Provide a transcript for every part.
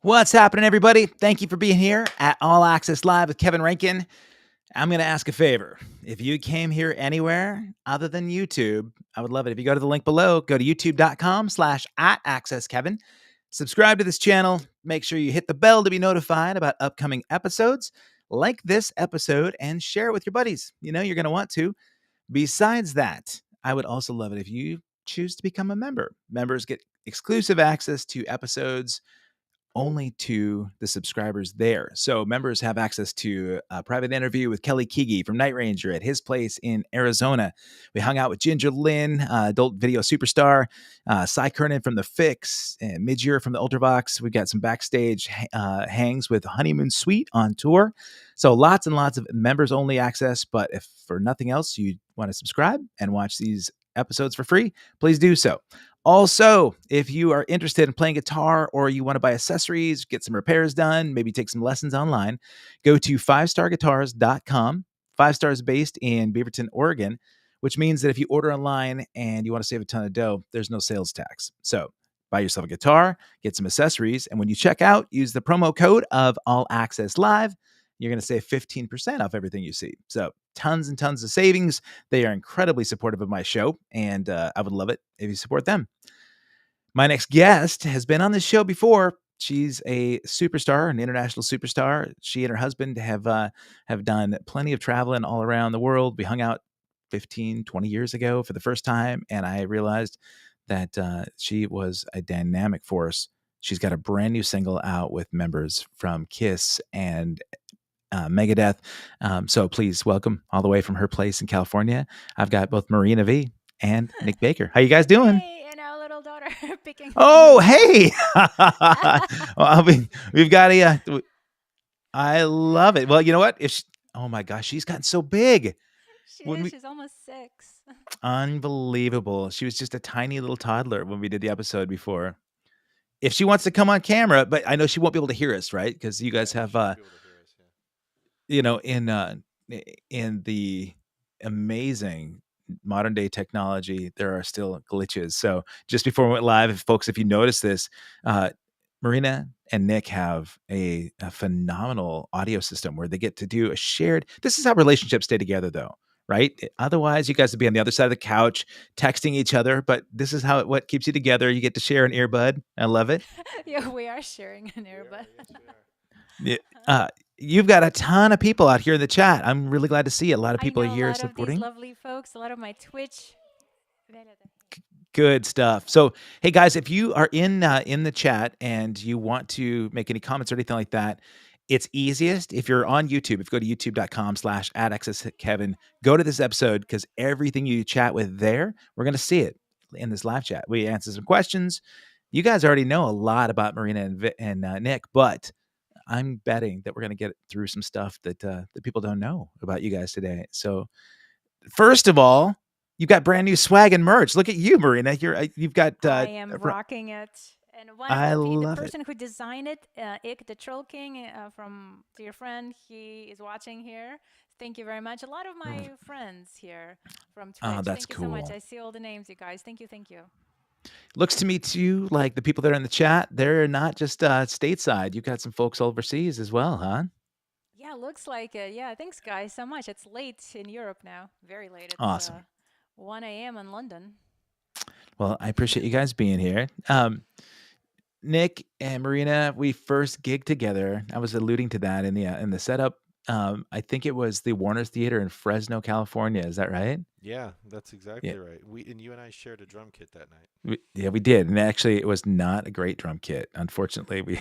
What's happening, everybody? Thank you for being here at All Access Live with Kevin Rankin. I'm going to ask a favor. If you came here anywhere other than YouTube, I would love it. If you go to the link below, go to youtube.com/@accesskevin. Subscribe to this channel. Make sure you hit the bell to be notified about upcoming episodes. Like this episode and share it with your buddies. You know you're going to want to. Besides that, I would also love it if you choose to become a member. Members get exclusive access to episodes only to the subscribers there. So members have access to a private interview with Kelly Keegi from Night Ranger at his place in Arizona. We hung out with Ginger Lynn, adult video superstar, Cy Kernan from The Fix, and Midyear from the Ultravox. We got some backstage hangs with Honeymoon Suite on tour. So lots and lots of members only access. But if for nothing else, you want to subscribe and watch these episodes for free, please do so. Also, if you are interested in playing guitar or you want to buy accessories, get some repairs done, maybe take some lessons online, go to 5starguitars.com. 5Stars based in Beaverton, Oregon, which means that if you order online and you want to save a ton of dough, there's no sales tax. So buy yourself a guitar, get some accessories, and when you check out, use the promo code of All Access Live. You're going to save 15% off everything you see. So tons and tons of savings. They are incredibly supportive of my show, and I would love it if you support them. My next guest has been on this show before. She's a superstar, an international superstar. She and her husband have done plenty of traveling all around the world. We hung out 15, 20 years ago for the first time, and I realized that she was a dynamic force. She's got a brand new single out with members from Kiss and Megadeth. So please welcome all the way from her place in California. I've got both Marina V and Nick Baker. How you guys doing? Hey, and our little daughter picking. Oh, hey! Well, we've got a. I love it. Well, you know what? Oh my gosh, she's gotten so big. She's almost 6. Unbelievable. She was just a tiny little toddler when we did the episode before. If she wants to come on camera, but I know she won't be able to hear us, right? Because you guys have you know, in the amazing modern day technology, there are still glitches. So just before we went live, folks, if you notice this, Marina and Nick have a phenomenal audio system where they get to do a shared. This is how relationships stay together, though, right? Otherwise, you guys would be on the other side of the couch texting each other. But this is what keeps you together. You get to share an earbud. I love it. Yeah, we are sharing an earbud. Yeah. You've got a ton of people out here in the chat. I'm really glad to see it. A lot of people are here supporting. A lot of these lovely folks, a lot of my Twitch. Good stuff. So, hey guys, if you are in the chat and you want to make any comments or anything like that, it's easiest if you're on YouTube. If you go to youtube.com/@accesskevin, go to this episode because everything you chat with there, we're going to see it in this live chat. We answer some questions. You guys already know a lot about Marina and Nick, but I'm betting that we're going to get through some stuff that people don't know about you guys today. So first of all, you've got brand new swag and merch. Look at you, Marina. You've got. I am rocking it. And the person who designed it, Ick the Troll King, from dear friend, he is watching here. Thank you very much. A lot of my friends here from Twitch. Oh, that's thank cool. you so much. I see all the names, you guys. Thank you. Thank you. Looks to me too like the people that are in the chat, they're not just stateside. You've got some folks overseas as well, huh? Yeah, looks like it. Yeah, thanks guys so much. It's late in Europe now. Very late. It's awesome. 1 a.m. in London. Well, I appreciate you guys being here. Nick and Marina, we first gigged together. I was alluding to that in the setup. I think it was the Warner Theater in Fresno, California. Is that right? Yeah, that's exactly right. You and I shared a drum kit that night. We did, and actually, it was not a great drum kit. Unfortunately, we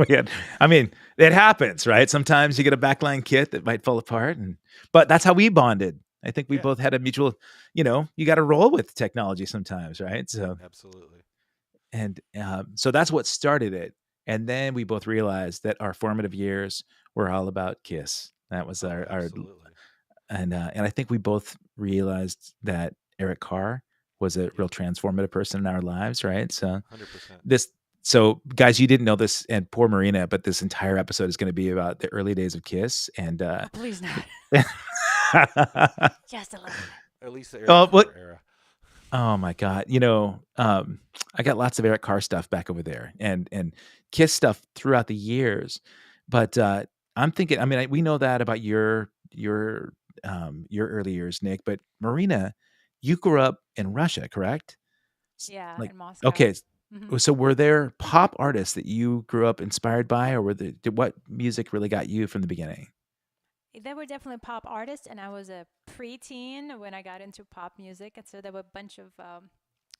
had. I mean, it happens, right? Sometimes you get a backline kit that might fall apart, but that's how we bonded. I think we both had a mutual. You got to roll with technology sometimes, right? So absolutely. And so that's what started it. And then we both realized that our formative years were all about Kiss. That was our and I think we both realized that Eric Carr was a real transformative person in our lives, right? So 100%. So guys, you didn't know this, and poor Marina, but this entire episode is going to be about the early days of Kiss. And please not. Just a little bit. At least the era. Oh my god. I got lots of Eric Carr stuff back over there and Kiss stuff throughout the years. But I'm thinking, I mean, we know that about your early years, Nick, but Marina, you grew up in Russia, correct? Yeah, Like, in Moscow. okay, Hmm. so were there pop artists that you grew up inspired by, or what music really got you from the beginning? They were definitely pop artists, and I was a preteen when I got into pop music, and so there were a bunch of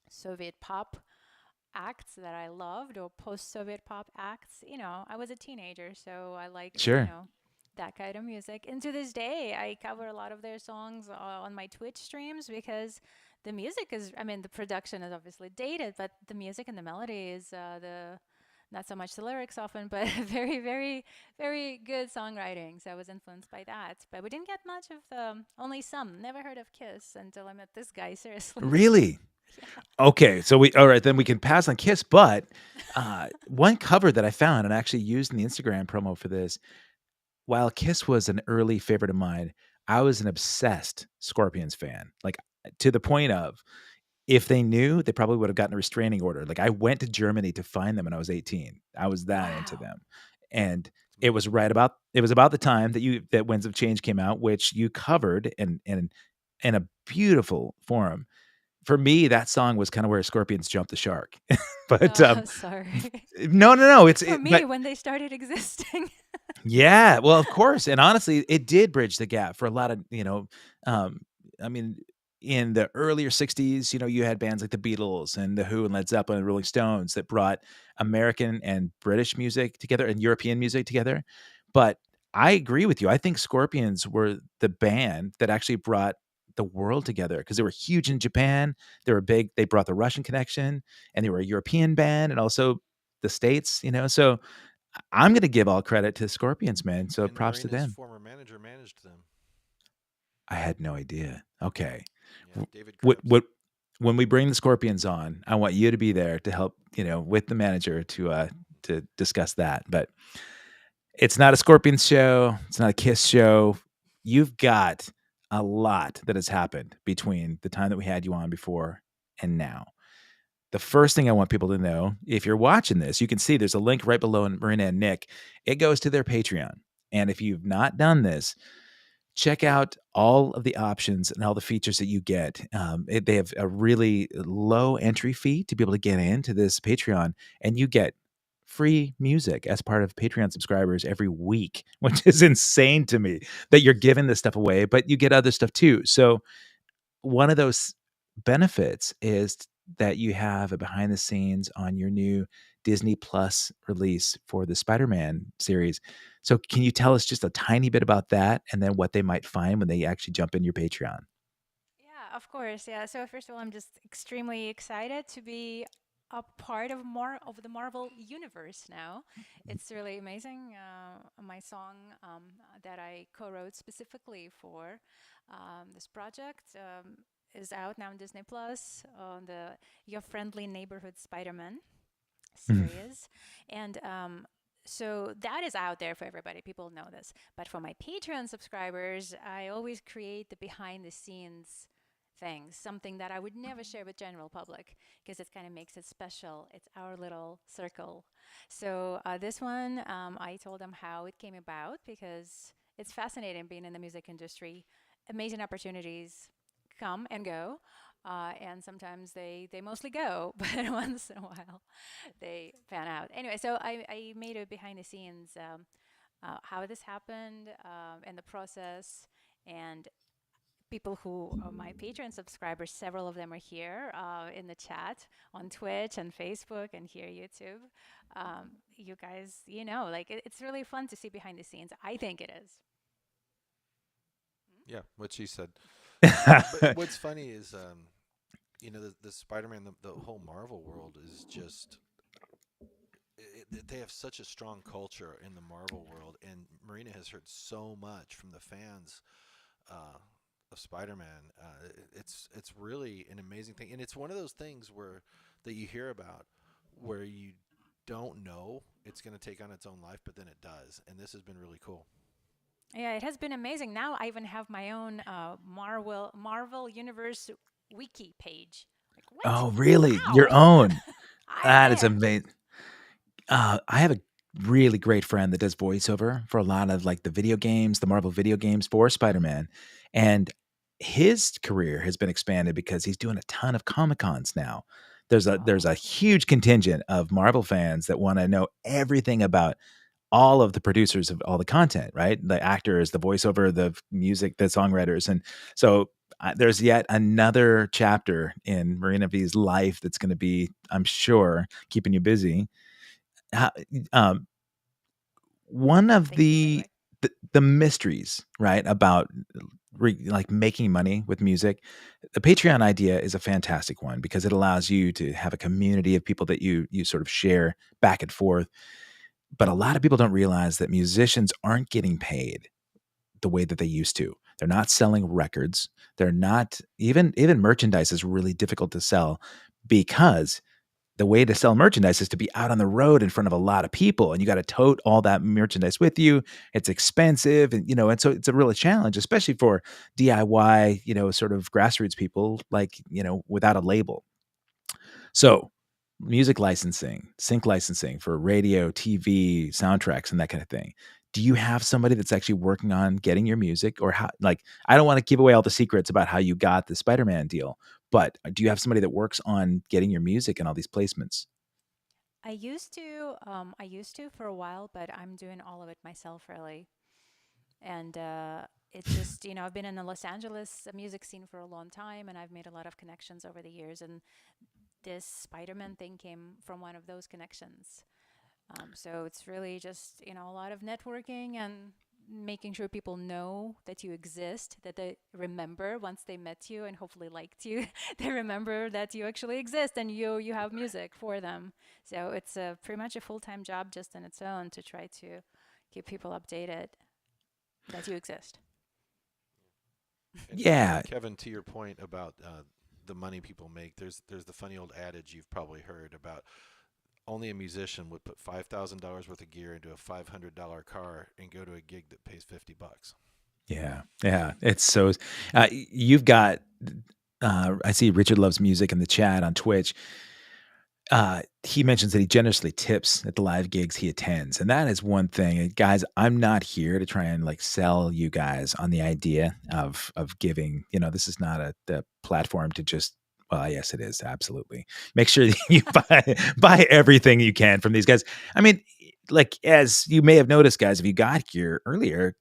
Soviet pop acts that I loved, or post-Soviet pop acts. I was a teenager, so I liked, Sure. that kind of music. And to this day, I cover a lot of their songs on my Twitch streams because the music is, I mean, the production is obviously dated, but the music and the melody is the not so much the lyrics often, but very, very, very good songwriting. So I was influenced by that. But we didn't get much of the, only some. Never heard of Kiss until I met this guy, seriously. Really? Yeah. Okay, so all right, then we can pass on Kiss, but one cover that I found and actually used in the Instagram promo for this, while Kiss was an early favorite of mine, I was an obsessed Scorpions fan. Like, to the point of, if they knew, they probably would have gotten a restraining order. Like, I went to Germany to find them when I was 18. I was that into Wow. them. And It's amazing. it was about the time that Winds of Change came out, which you covered in a beautiful form. For me, that song was kind of where Scorpions jumped the shark. But Oh, sorry. no, For but me, when they started existing. yeah, well, of course, and honestly, it did bridge the gap for a lot of, um, I mean, in the earlier '60s, you had bands like the Beatles and the Who and Led Zeppelin and Rolling Stones that brought American and British music together and European music together. But I agree with you. I think Scorpions were the band that actually brought the world together because they were huge in Japan. They were big. They brought the Russian connection, and they were a European band, and also the States. So I'm gonna give all credit to Scorpions, man, so And props to Marina's them. former manager managed them. I had no idea. Okay. Yeah, W David what Krebs. what when we bring the Scorpions on, I want you to be there to help, with the manager to discuss that, but it's not a Scorpions show, it's not a Kiss show. You've got a lot that has happened between the time that we had you on before and now. The first thing I want people to know, if you're watching this, you can see there's a link right below in Marina and Nick. It goes to their Patreon. And if you've not done this, check out all of the options and all the features that you get. They have a really low entry fee to be able to get into this Patreon, and you get free music as part of Patreon subscribers every week, which is insane to me that you're giving this stuff away, but you get other stuff too. So one of those benefits is that you have a behind the scenes on your new Disney Plus release for the Spider-Man series. So can you tell us just a tiny bit about that and then what they might find when they actually jump in your Patreon? Yeah, of course. Yeah. So first of all, I'm just extremely excited to be a part of more of the Marvel universe now. It's really amazing. My song that I co-wrote specifically for this project is out now on Disney Plus on the Your Friendly Neighborhood Spider-Man Mhm. series, and so that is out there for everybody. People know this. But for my Patreon subscribers, I always create the behind the scenes things, something that I would never share with general public because it kind of makes it special. It's our little circle. So this one, I told them how it came about because it's fascinating being in the music industry. Amazing opportunities come and go. And sometimes they mostly go, but once in a while they pan out. Anyway, so I made a behind the scenes how this happened and the process. And people who are my Patreon subscribers, several of them are here in the chat on Twitch and Facebook and here YouTube. You guys, like it's really fun to see behind the scenes. I think it is. Yeah, what she said. But what's funny is, the Spider-Man, the whole Marvel world is just. They have such a strong culture in the Marvel world, and Marina has heard so much from the fans uh, of Spider-Man. It's really an amazing thing, and it's one of those things where that you hear about where you don't know it's going to take on its own life, but then it does, and this has been really cool. Yeah, it has been amazing. Now I even have my own Marvel Universe wiki page What? Oh, really? Your How? own? That is I amazing. I have a really great friend that does voiceover for a lot of like the video games, the Marvel video games for Spider-Man. And his career has been expanded because he's doing a ton of Comic Cons now. There's a Oh, huge contingent of Marvel fans that want to know everything about all of the producers of all the content, right? The actors, the voiceover, the music, the songwriters. And so there's yet another chapter in Marina V's life that's going to be, I'm sure, keeping you busy. How, um, one of thank you, by the way. the mysteries, right, about like making money with music, the Patreon idea is a fantastic one because it allows you to have a community of people that you sort of share back and forth. But a lot of people don't realize that musicians aren't getting paid the way that they used to. They're not selling records. They're not even merchandise is really difficult to sell because the way to sell merchandise is to be out on the road in front of a lot of people and you got to tote all that merchandise with you. It's expensive and and so it's a real challenge, especially for DIY, sort of grassroots people like, without a label. So, music licensing, sync licensing for radio, TV, soundtracks, and that kind of thing. Do you have somebody that's actually working on getting your music or how like I don't want to give away all the secrets about how you got the Spider-Man deal, but do you have somebody that works on getting your music and all these placements? I used to for a while, but I'm doing all of it myself, really. And it's just, I've been in the Los Angeles music scene for a long time, and I've made a lot of connections over the years. And this Spider-Man thing came from one of those connections. So it's really just, a lot of networking and making sure people know that you exist, that they remember once they met you and hopefully liked you, they remember that you actually exist and you have music for them. So it's pretty much a full-time job just in its own to try to keep people updated that you exist. Yeah. And Kevin, to your point about the money people make, there's the funny old adage you've probably heard about only a musician would put $5,000 worth of gear into a $500 car and go to a gig that pays $50. Yeah. Yeah. It's so you've got I see Richard Loves Music in the chat on Twitch. He mentions that he generously tips at the live gigs he attends, and that is one thing. And guys, I'm not here to try and like sell you guys on the idea of giving. This is not the platform to just. Well, yes, it is absolutely. Make sure that you buy everything you can from these guys. I mean, like as you may have noticed, guys, if you got here earlier,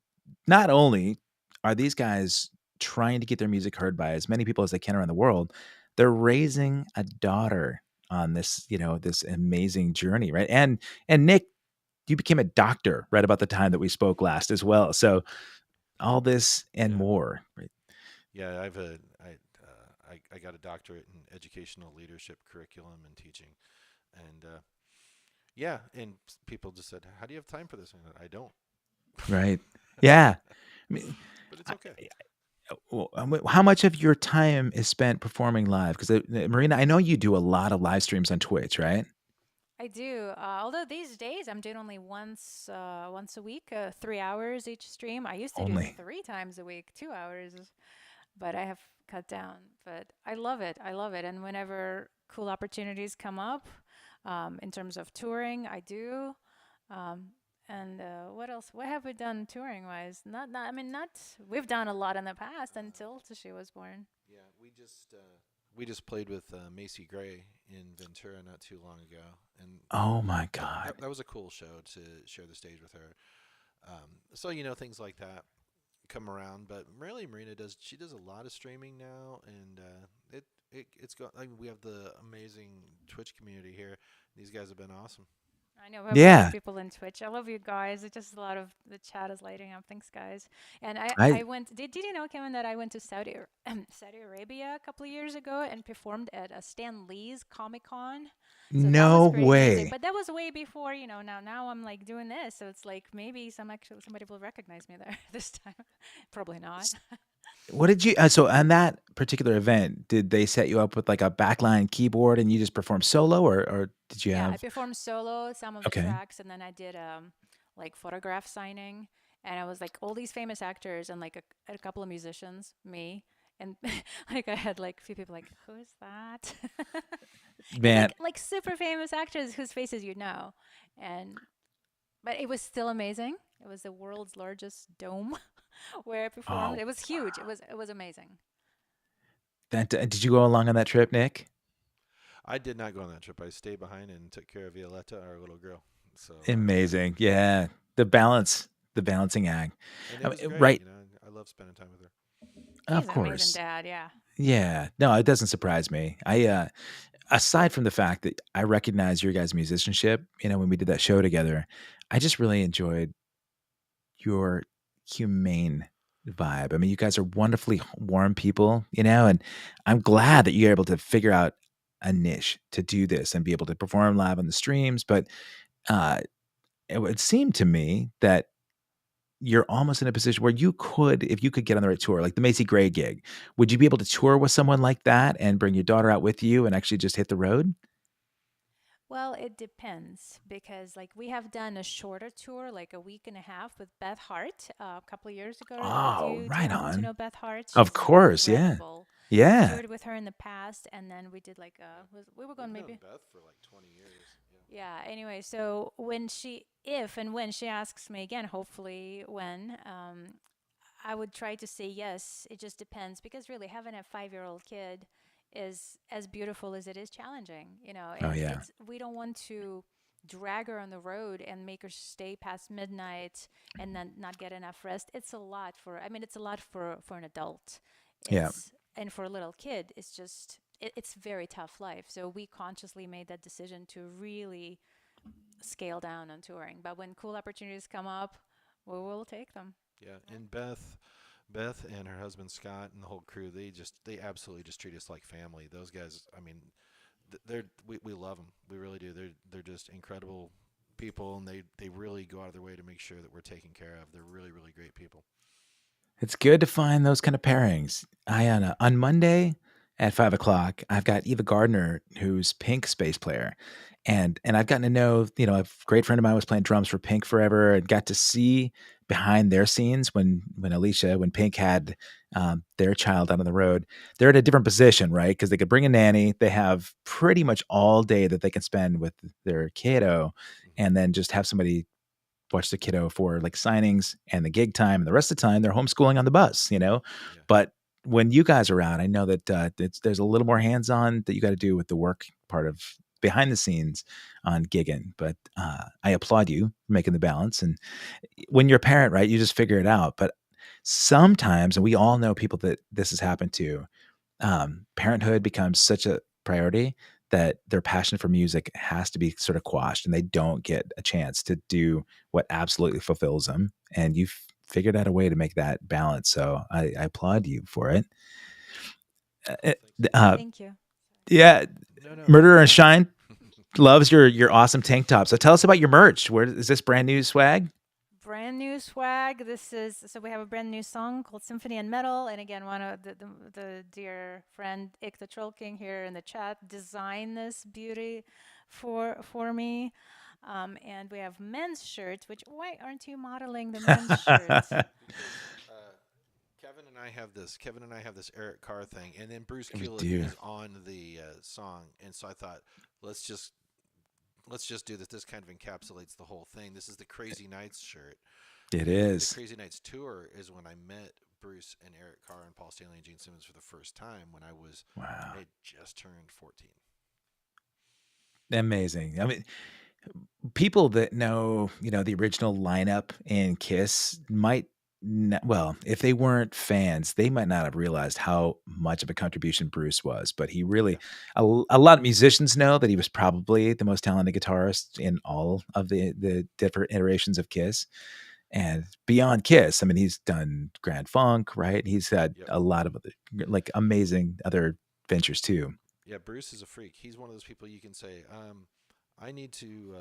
not only are these guys trying to get their music heard by as many people as they can around the world, they're raising a daughter on this, this amazing journey, right? And Nick, you became a doctor right about the time that we spoke last as well. So all this and Yeah, more, right? yeah. I got a doctorate in educational leadership curriculum and teaching, and yeah, and people just said, "How do you have time for this?" And I don't. Right. Yeah. I mean, But it's okay. well, how much of your time is spent performing live? Because Marina, I know you do a lot of live streams on Twitch, right? I do. Although these days I'm doing only once a week, 3 hours each stream. I used to do Only. 3 times a week, 2 hours, but I have cut down. But I love it. I love it. And whenever cool opportunities come up, in terms of touring, I do. Um, and what else? What have we done touring wise? Not. I mean, not. We've done a lot in the past until she was born. Yeah, we just played with Macy Gray in Ventura not too long ago, and Oh my God. that was a cool show to share the stage with her. So things like that come around, but really Marina does a lot of streaming now, and it's got. I mean, we have the amazing Twitch community here. These guys have been awesome. I know we have a lot of Yeah. people in Twitch. I love you guys. It's just a lot of the chat is lighting up. Thanks, guys. And I I went. Did you know, Kevin, that I went to Saudi Arabia a couple of years ago and performed at a Stan Lee's Comic Con. So that was no pretty amazing. way. But that was way before, now I'm like doing this. So it's like maybe somebody will recognize me there this time. Probably not. What did you so on that particular event, did they set you up with like a backline keyboard and you just perform solo or did you Yeah, I have performed solo some of the okay. tracks, and then I did like photograph signing, and I was like all these famous actors and like a couple of musicians, me, And like I had like a few people like, who is that? It's Man, like super famous actors whose faces you know, and but it was still amazing. It was the world's largest dome where I performed. oh, It was huge. It was amazing. that did you go along on that trip, Nick? I did not go on that trip. I stayed behind and took care of Violetta, our little girl. So, Amazing. Yeah. The balance, the balancing act. and I it was mean, great. right. You know, I love spending time with her. Of He's an amazing course. dad. Yeah. Yeah. No, it doesn't surprise me. Aside from the fact that I recognize your guys' musicianship, when we did that show together, I just really enjoyed your humane vibe. I mean, you guys are wonderfully warm people, and I'm glad that you're able to figure out a niche to do this and be able to perform live on the streams. But uh, it would seem to me that you're almost in a position where you could, if you could get on the right tour, like the Macy Gray gig, would you be able to tour with someone like that and bring your daughter out with you and actually just hit the road? Well, it depends because like we have done a shorter tour, like a week and a half with Beth Hart a couple of years ago. Do Oh, you do you right happen to on. know Beth Hart? Of She's course. Yeah. incredible. I've Yeah. toured with her in the past, and then we did like we were going We've known maybe. Beth for like 20 years. Yeah. Yeah, anyway, so if and when she asks me again, hopefully when, I would try to say yes. It just depends because really having a 5-year-old kid is as beautiful as it is challenging, Oh, and yeah. we don't want to drag her on the road and make her stay past midnight and then not get enough rest. I mean, it's a lot for an adult. Yeah. And for a little kid, it's very tough life. So we consciously made that decision to really scale down on touring. But when cool opportunities come up, we will take them. Yeah. And Beth and her husband Scott and the whole crew, they absolutely just treat us like family. Those guys, I mean, we love them. We really do. They're just incredible people, and they really go out of their way to make sure that we're taken care of. They're really really great people. It's good to find those kind of pairings. On Monday at 5 o'clock, I've got Eva Gardner, who's Pink's bass player, and I've gotten to know, a great friend of mine was playing drums for Pink forever, and got to see behind their scenes when Pink had their child out on the road. They're at a different position, right? Because they could bring a nanny. They have pretty much all day that they can spend with their kiddo, Hmm. and then just have somebody watch the kiddo for like signings and the gig time, and the rest of the time they're homeschooling on the bus. Yeah. But when you guys are out, I know that there's a little more hands-on that you got to do with the work part of behind the scenes on gigging. But I applaud you for making the balance. And when you're a parent, right, you just figure it out. But sometimes, and we all know people that this has happened to, parenthood becomes such a priority that their passion for music has to be sort of quashed, and they don't get a chance to do what absolutely fulfills them. And you've figured out a way to make that balance. So I applaud you for it. Uh, Oh, thanks. uh, Thank you. yeah, No, no. Murderer and Shine loves your awesome tank top. So tell us about your merch. Where is this brand new swag? Brand new swag. So we have a brand new song called Symphony Metal. And again, one of the dear friend Ik the Troll King here in the chat designed this beauty for me. And we have men's shirts, which why aren't you modeling the men's shirts? Because Kevin and I have this Eric Carr thing, and then Bruce We Kulick do. is on the song, and so I thought let's just do this. This kind of encapsulates the whole thing. This is the Crazy Nights shirt. It And the is. Crazy Nights tour is when I met Bruce and Eric Carr and Paul Stanley and Gene Simmons for the first time when Wow. I had just turned 14. Amazing. I mean, people that know, the original lineup in Kiss might well, if they weren't fans, they might not have realized how much of a contribution Bruce was. But he really, Yeah. a lot of musicians know that he was probably the most talented guitarist in all of the different iterations of Kiss. And beyond Kiss, I mean, he's done Grand Funk, right? He's had Yep. a lot of other, like, amazing other ventures too. Yeah, Bruce is a freak. He's one of those people you can say, I need to,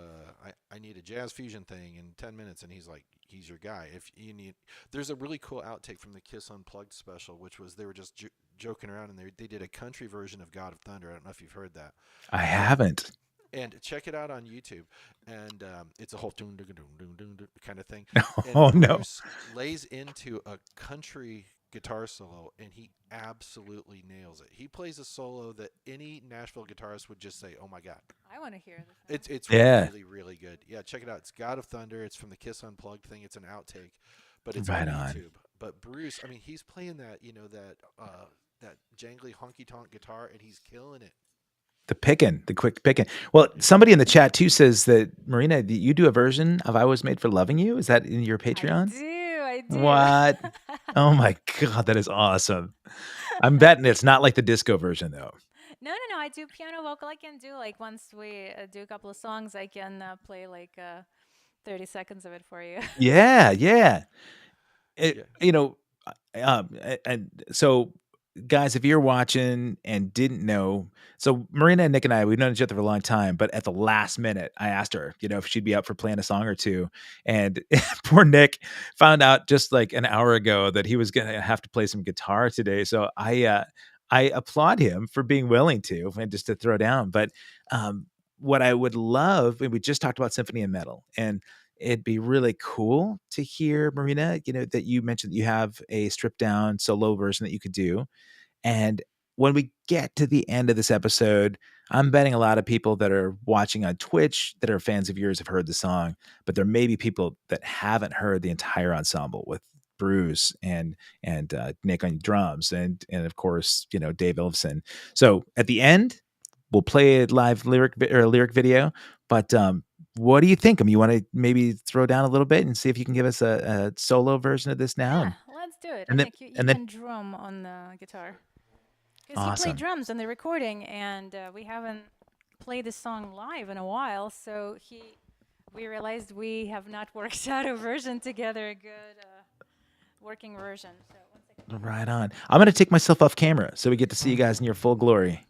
I need a jazz fusion thing in 10 minutes, and he's your guy. If you need, there's a really cool outtake from the Kiss Unplugged special, which was they were just joking around, and they did a country version of God of Thunder. I don't know if you've heard that. I haven't. And check it out on YouTube. And it's a whole doom doom doom doom doom kind of thing. Oh And no. Bruce lays into a country guitar solo, and he absolutely nails it. He plays a solo that any Nashville guitarist would just say, "Oh my God." I want to hear this. It's Yeah. really, really good. Yeah, check it out. It's God of Thunder. It's from the Kiss Unplugged thing. It's an outtake, but it's Right on on. YouTube. But Bruce, I mean, he's playing that, that jangly honky tonk guitar, and he's killing it. The quick picking. Well, somebody in the chat too says that, Marina, you do a version of "I Was Made for Loving You." Is that in your Patreon? I do. What? Oh my God, that is awesome. I'm betting it's not like the disco version though. No. I do piano vocal. I can do like once we do a couple of songs, I can play like 30 seconds of it for you. Yeah. You know, and so guys, if you're watching and didn't know, so Marina and Nick and I, we've known each other for a long time, but at the last minute, I asked her, if she'd be up for playing a song or two. And poor Nick found out just like an hour ago that he was going to have to play some guitar today. So I applaud him for being willing to, and just to throw down. But what I would love, and we just talked about symphony and metal, and it'd be really cool to hear, Marina, that you mentioned that you have a stripped down solo version that you could do. And when we get to the end of this episode, I'm betting a lot of people that are watching on Twitch that are fans of yours have heard the song, but there may be people that haven't heard the entire ensemble with Bruce and Nick on drums and of course, Dave Ellefson. So at the end, we'll play a live lyric video, but what do you think? I mean, you want to maybe throw down a little bit and see if you can give us a solo version of this now? Yeah, let's do it. And Nick, then, you can drum on the guitar. Because he played drums on the recording, and we haven't played the song live in a while, so we realized we have not worked out a version together, a good working version. So 1 second. Right on. I'm going to take myself off camera so we get to see you guys in your full glory.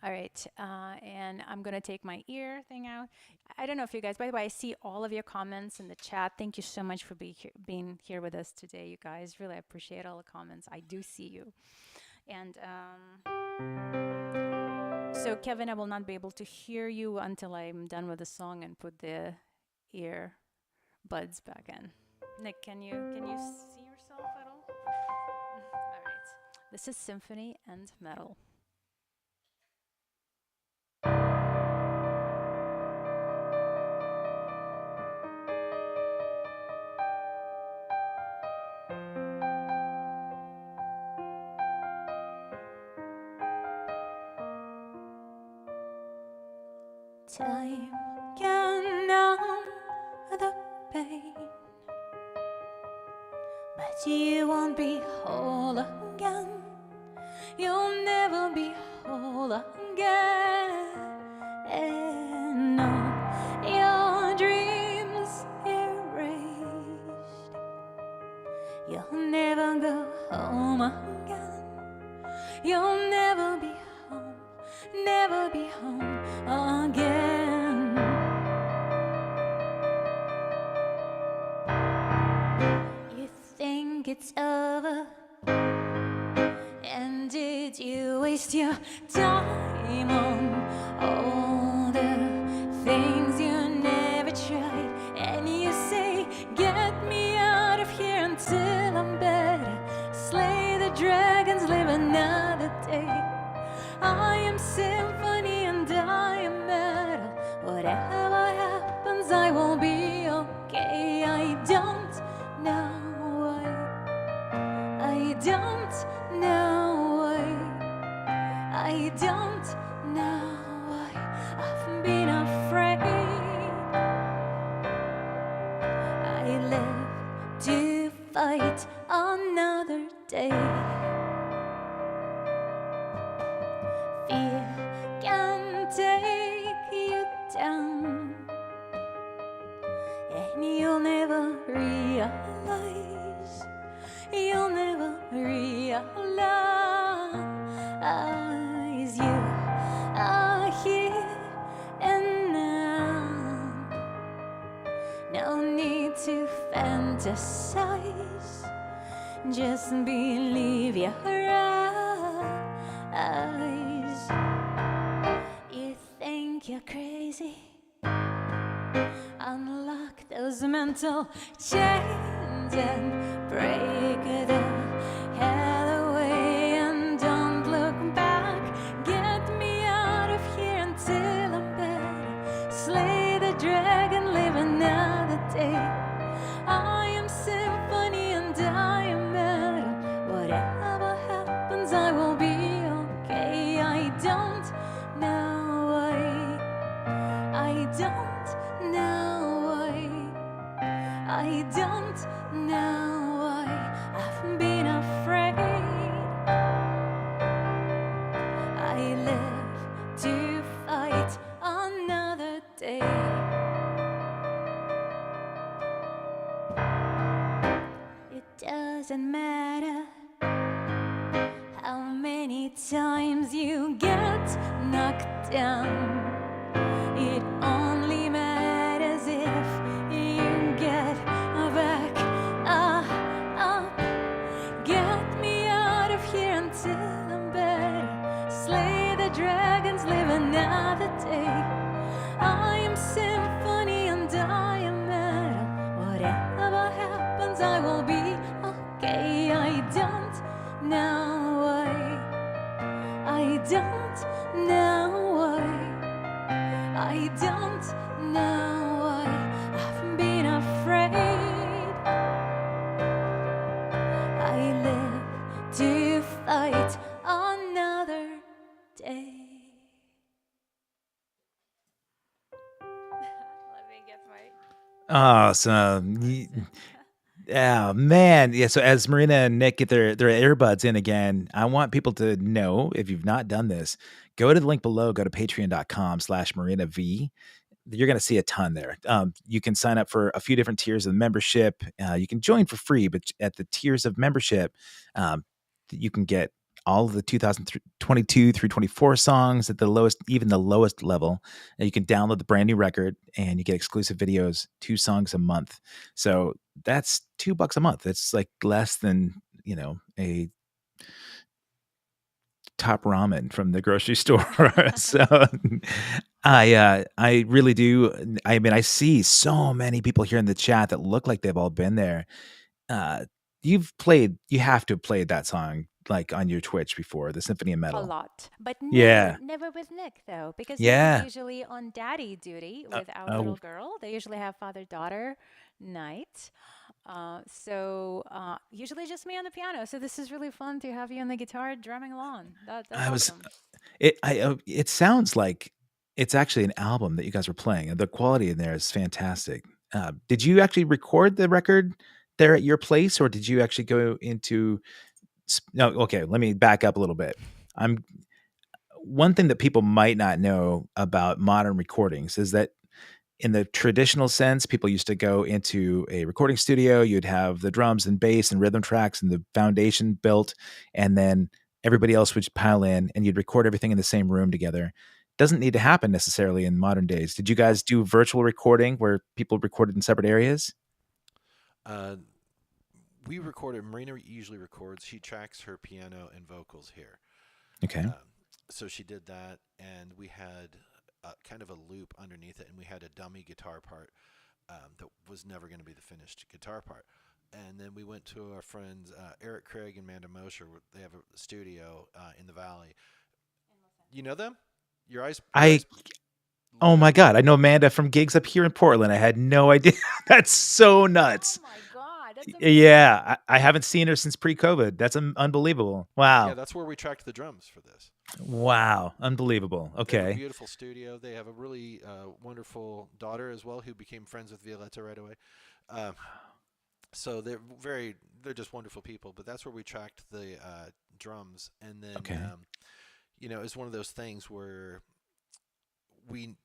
All right, and I'm going to take my ear thing out. I don't know if you guys, by the way, I see all of your comments in the chat. Thank you so much for being here with us today, you guys. Really appreciate all the comments. I do see you. And so, Kevin, I will not be able to hear you until I'm done with the song and put the ear buds back in. Nick, can you see yourself at all? All right. This is Symphony and Metal. Time can numb the pain, but you won't be whole again. You'll never be whole again. And all your dreams erased. You'll never go home again. You'll never be home, never be home again. You think it's over, and did you waste your time on all the things you never tried? And you say, get me out of here until I'm better. Slay the dragons, live another day. I am symphony and I am metal. Whatever happens, I will be okay. I don't know why. I don't know why. I don't know why. I've been afraid. I live to fight another day. Fear can take you down, and you'll never realize, you'll never realize you are here and now. No need to fantasize, just believe your eyes. You think you're crazy? Unlock those mental chains and break the hell away and don't look back. Get me out of here until I'm better. Slay the dragon, live another day. I am symphony and I am metal. Whatever happens, I will be okay. I don't know why. I don't know why. I don't know why I've been afraid. I live to fight another day. It doesn't matter how many times you get knocked down. It only matters if you get back up. Get me out of here until I'm better. Slay the dragons, live another day. I am symphony and I am metal. Whatever happens, I will be okay. I don't know why. I don't know why. I don't know why I've been afraid. I live to fight another day. Let me get my Awesome. Yeah, man. Yeah. So as Marina and Nick get their earbuds in again, I want people to know, if you've not done this, go to the link below, go to patreon.com/Marina V. You're going to see a ton there. You can sign up for a few different tiers of membership. You can join for free, but at the tiers of membership, you can get all of the 2022 through 24 songs at the lowest, even the lowest level. And you can download the brand new record and you get exclusive videos, 2 songs a month. So that's $2 a month. That's like less than, a top ramen from the grocery store. So I really do. I mean, I see so many people here in the chat that look like they've all been there. You have to have played that song like on your Twitch before, the Symphony a Metal. lot, but Yeah. never with Nick though, because Nick Yeah. is usually on daddy duty with our Oh, little girl. They usually have father-daughter night. So usually just me on the piano. So this is really fun to have you on the guitar drumming along. That's I was awesome. it sounds like it's actually an album that you guys were playing, and the quality in there is fantastic. Did you actually record the record there at your place, or did you actually go into no, okay, let me back up a little bit. One thing that people might not know about modern recordings is that in the traditional sense, people used to go into a recording studio. You'd have the drums and bass and rhythm tracks and the foundation built, and then everybody else would pile in, and you'd record everything in the same room together. Doesn't need to happen necessarily in modern days. Did you guys do virtual recording where people recorded in separate areas? We recorded. Marina usually records. She tracks her piano and vocals here. Okay. So she did that, and we had kind of a loop underneath it, and we had a dummy guitar part that was never going to be the finished guitar part. And then we went to our friends Eric Craig and Amanda Mosher. They have a studio in the Valley. You know them? Your eyes. Oh my God, I know Amanda from gigs up here in Portland. I had no idea. That's so nuts. Oh my God, that's amazing. Yeah, I haven't seen her since pre-COVID. That's unbelievable. Wow. Yeah, that's where we tracked the drums for this. Wow, unbelievable. They have a Okay. beautiful studio. They have a really wonderful daughter as well, who became friends with Violetta right away. So they're just wonderful people. But that's where we tracked the drums, and then Okay. it's one of those things where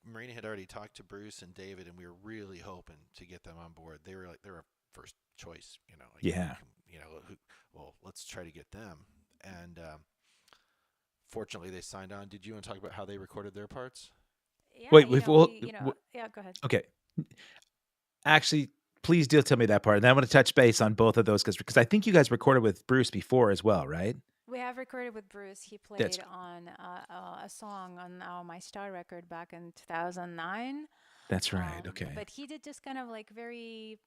Marina had already talked to Bruce and David, and we were really hoping to get them on board. They were our first choice, Yeah. Well, let's try to get them. And fortunately, they signed on. Did you want to talk about how they recorded their parts? Yeah, Wait, yeah, go ahead. okay. Actually, please do tell me that part. And I want to touch base on both of those because I think you guys recorded with Bruce before as well, right? We have recorded with Bruce. He played on a song on our My Star record back in 2009. That's right. Okay. But he did just kind of like very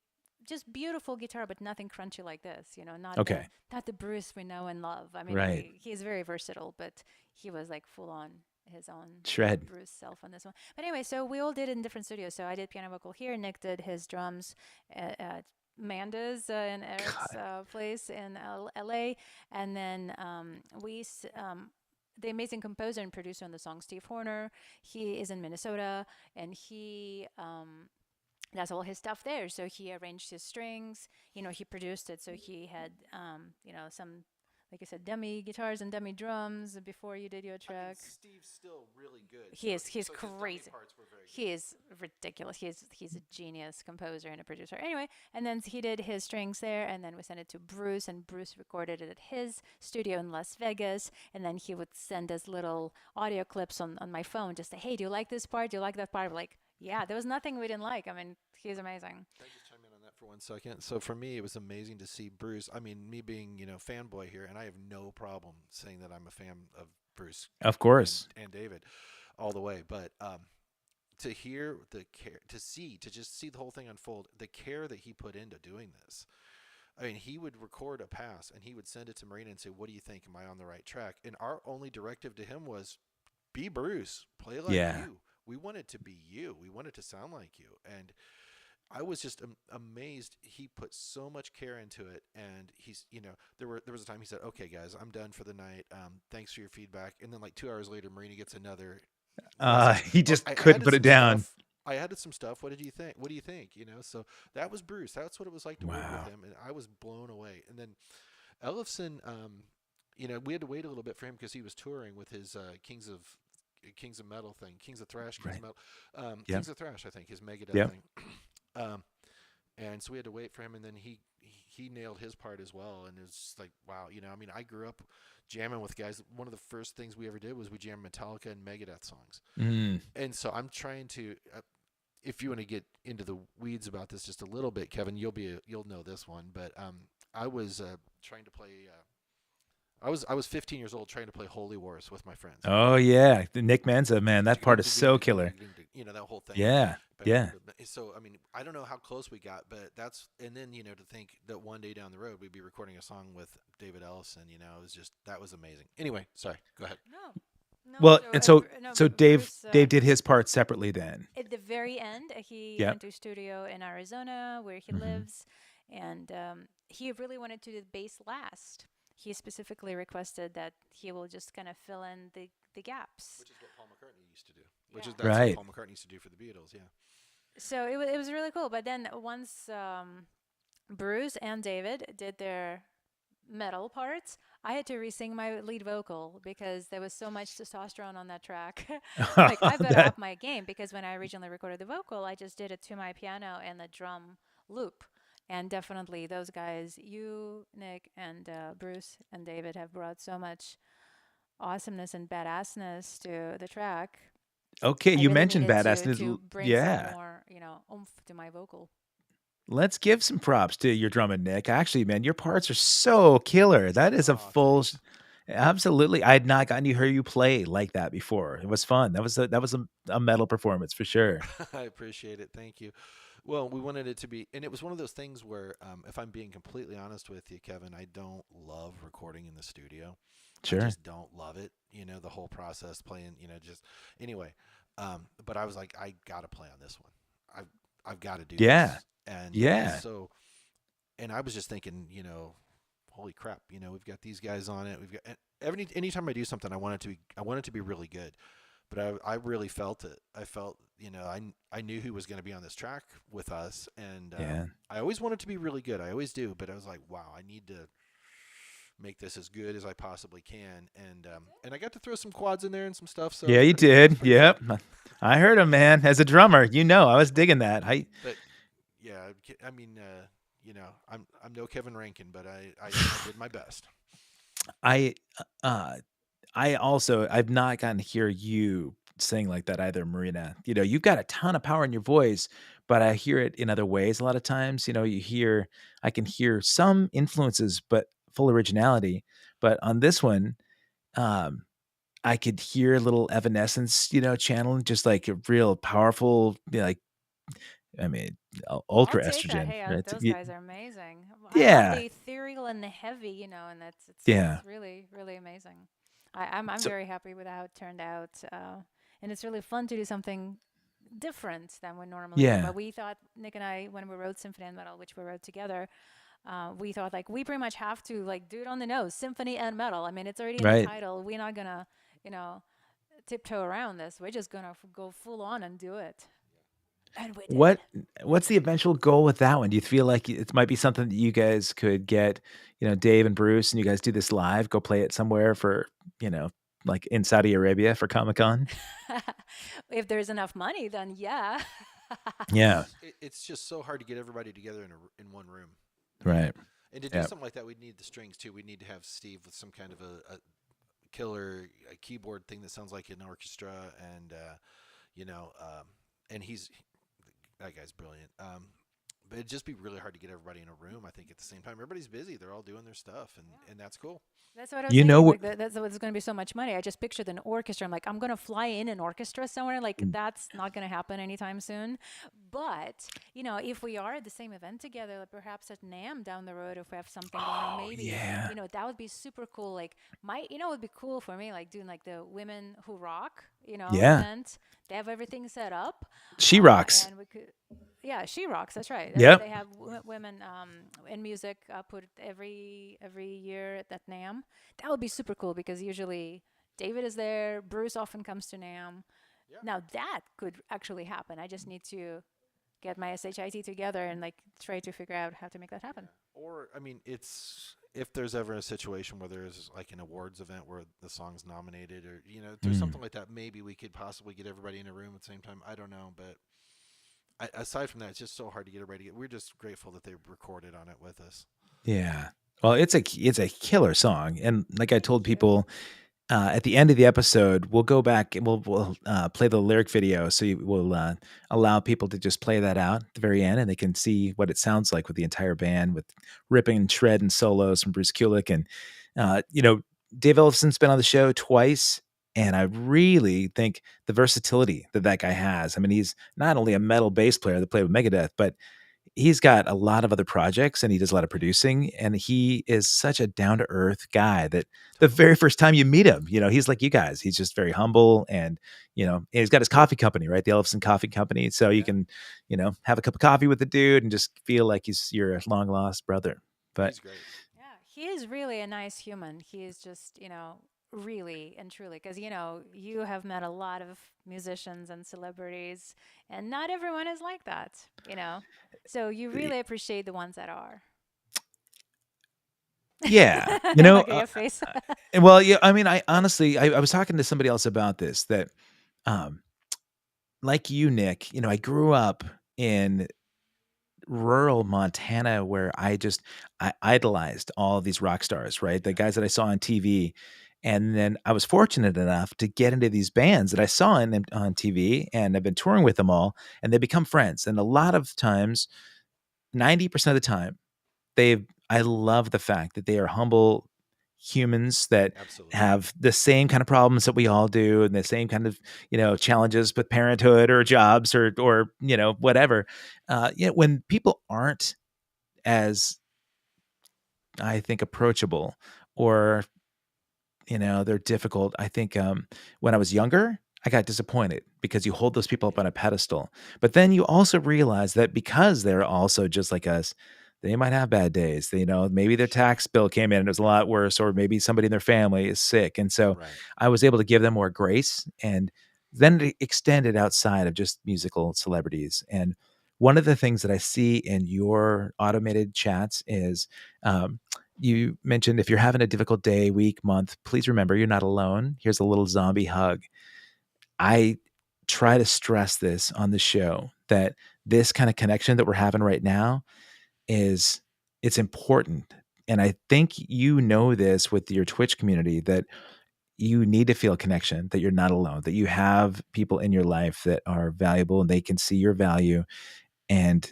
just beautiful guitar, but nothing crunchy like this. Okay. Not the Bruce we know and love. I mean, Right. he's very versatile, but he was like full on his own Shred. Bruce self on this one. But anyway, so we all did it in different studios. So I did piano vocal here. Nick did his drums at Manda's in Eric's place in LA, and then the amazing composer and producer on the song, Steve Horner. He is in Minnesota, and he does all his stuff there. So he arranged his strings. He produced it. So he had, some, like I said, dummy guitars and dummy drums before you did your track. Steve's still really good. He's so crazy. His parts were very good. He is ridiculous. He's a genius composer and a producer. Anyway, and then he did his strings there, and then we sent it to Bruce, and Bruce recorded it at his studio in Las Vegas, and then he would send us little audio clips on my phone, just say, hey, do you like this part? Do you like that part? We're like, yeah, there was nothing we didn't like. I mean, he's amazing. Can I just chime in on that for 1 second? So for me, it was amazing to see Bruce. I mean, me being, fanboy here, and I have no problem saying that I'm a fan of Bruce. Of course. And David all the way. But to hear the care, to just see the whole thing unfold, the care that he put into doing this. I mean, he would record a pass, and he would send it to Marina and say, what do you think? Am I on the right track? And our only directive to him was, be Bruce. Play like you. We wanted to be you. We wanted to sound like you. And I was just amazed. He put so much care into it. And he's, there was a time he said, okay, guys, I'm done for the night. Thanks for your feedback. And then like 2 hours later, Marina gets another. He just couldn't put it down. I added some stuff. What did you think? What do you think? So that was Bruce. That's what it was like to work with him. And I was blown away. And then Ellefson, we had to wait a little bit for him because he was touring with his Kings of Metal thing, Kings of Thrash, Kings of Metal, Kings of Thrash, I think, his Megadeth thing. And so we had to wait for him, and then he nailed his part as well. And it was just like, wow, I grew up jamming with guys. One of the first things we ever did was we jammed Metallica and Megadeth songs. And so I'm trying to, if you want to get into the weeds about this just a little bit, Kevin, you'll know this one, but I was trying to play. I was 15 years old trying to play Holy Wars with my friends. Oh yeah, Nick Menza, man, that part is so killer. That whole thing. Yeah, yeah. So I mean, I don't know how close we got, but and then to think that one day down the road we'd be recording a song with David Ellefson. It was that was amazing. Anyway, sorry, go ahead. No, well, so Dave did his part separately then. At the very end, he went to a studio in Arizona where he lives, and he really wanted to do the bass last. He specifically requested that he will just kind of fill in the gaps. Which is what Paul McCartney used to do. That's what Paul McCartney used to do for the Beatles, yeah. So it was really cool. But then once Bruce and David did their metal parts, I had to re-sing my lead vocal because there was so much testosterone on that track. Like, I better up my game, because when I originally recorded the vocal, I just did it to my piano and the drum loop. And definitely those guys, you, Nick, and Bruce and David, have brought so much awesomeness and badassness to the track. Okay, you mentioned badassness. To bring some more, oomph to my vocal. Let's give some props to your drummer, Nick. Actually, man, your parts are so killer. That is a full... Absolutely. I had not gotten to hear you play like that before. It was fun. That was a metal performance for sure. I appreciate it. Thank you. Well, we wanted it to be, and it was one of those things where, if I'm being completely honest with you, Kevin, I don't love recording in the studio. Sure. I just don't love it. The whole process playing, anyway. But I was like, I got to play on this one. I've got to do this. And so, and I was just thinking, holy crap, we've got these guys on it. We've got, anytime I do something, I want it to be really good. But I really felt it. I felt, I knew who was going to be on this track with us. And I always want it to be really good. I always do. But I was like, wow, I need to make this as good as I possibly can. And I got to throw some quads in there and some stuff. So yeah, you did. Yep. I heard him, man. As a drummer, I was digging that. But yeah, I mean, I'm no Kevin Rankin, but I did my best. I've not gotten to hear you sing like that either, Marina. You've got a ton of power in your voice, but I hear it in other ways. A lot of times, I can hear some influences, but full originality. But on this one, I could hear a little Evanescence, channeling, just like a real powerful, like I mean, I'll ultra take that. estrogen, Hey, right? those guys are amazing. I love Yeah, the ethereal and the heavy, and yeah. it's really really amazing. I'm So very happy with how it turned out, and it's really fun to do something different than we normally do. yeah, But we thought Nick and I, when we wrote Symphony and Metal, which we wrote together, we thought like we pretty much have to like do it on the nose, Symphony and Metal. I mean, it's already in the right. title. We're not gonna, you know, tiptoe around this. We're just gonna go full on and do it. And we did. What what's the eventual goal with that one? Do you feel like it might be something that you guys could get, Dave and Bruce, and you guys do this live, go play it somewhere for, you know, like in Saudi Arabia for Comic-Con? If there's enough money, then yeah. Yeah, It's just so hard to get everybody together in one room, right. And to do Yeah. something like that, we'd need the strings too. We'd need to have Steve with some kind of a killer keyboard thing that sounds like an orchestra, and you know, and that guy's brilliant. But it'd just be really hard to get everybody in a room. I think at the same time, everybody's busy; they're all doing their stuff, and that's cool. That's what I was You know thinking. what? Like that's what's going to be so much money. I just pictured an orchestra. I'm like, I'm going to fly in an orchestra somewhere. Like that's not going to happen anytime soon. But if we are at the same event together, like perhaps at NAM down the road, if we have something going on, Oh, maybe yeah. that would be super cool. Like it would be cool for me, like doing like the Women Who Rock, Yeah. event. They have everything set up, She rocks. and we could. Yeah, She Rocks. That's right. Yep. They have women in music put every year at that NAM. That would be super cool because usually David is there. Bruce often comes to NAM. Yeah. Now that could actually happen. I just need to get my SHIT together and like try to figure out how to make that happen. Or I mean, it's if there's ever a situation where there's like an awards event where the song's nominated, or if there's something like that, maybe we could possibly get everybody in a room at the same time. I don't know, but aside from that, it's just so hard to get everybody. We're just grateful that they recorded on it with us. Yeah. Well, it's a killer song, and like I Thank told you. people, at the end of the episode, we'll go back and we'll play the lyric video. So we'll allow people to just play that out at the very end, and they can see what it sounds like with the entire band, with ripping and shred and solos from Bruce Kulick. And Dave Ellefson's been on the show twice, and I really think the versatility that guy has. I mean, he's not only a metal bass player that played with Megadeth, but he's got a lot of other projects and he does a lot of producing, and he is such a down to earth guy that the very first time you meet him, he's like you guys. He's just very humble, and he's got his coffee company, right? The Ellefson Coffee Company. So you can, have a cup of coffee with the dude and just feel like he's your long lost brother. But He's great. Yeah, he is really a nice human. He is just, really and truly, because, you have met a lot of musicians and celebrities, and not everyone is like that, So you really appreciate the ones that are. yeah, Look at your face. well, yeah, I mean, I honestly, I was talking to somebody else about this, that, like you, Nick, I grew up in rural Montana where I idolized all of these rock stars, right? The guys that I saw on TV. And then I was fortunate enough to get into these bands that I saw on TV, and I've been touring with them all, and they become friends. And a lot of times, 90% of the time, I love the fact that they are humble humans that Absolutely. have the same kind of problems that we all do, and the same kind of challenges with parenthood or jobs or whatever. When people aren't as, I think, approachable, or they're difficult, I think when I was younger, I got disappointed because you hold those people up on a pedestal. But then you also realize that because they're also just like us, they might have bad days. Maybe their tax bill came in and it was a lot worse, or maybe somebody in their family is sick. And so Right. I was able to give them more grace, and then it extended outside of just musical celebrities. And one of the things that I see in your automated chats is, you mentioned, if you're having a difficult day, week, month, please remember you're not alone. Here's a little zombie hug. I try to stress this on the show, that this kind of connection that we're having right now it's important. And I think this with your Twitch community, that you need to feel connection, that you're not alone, that you have people in your life that are valuable and they can see your value. And,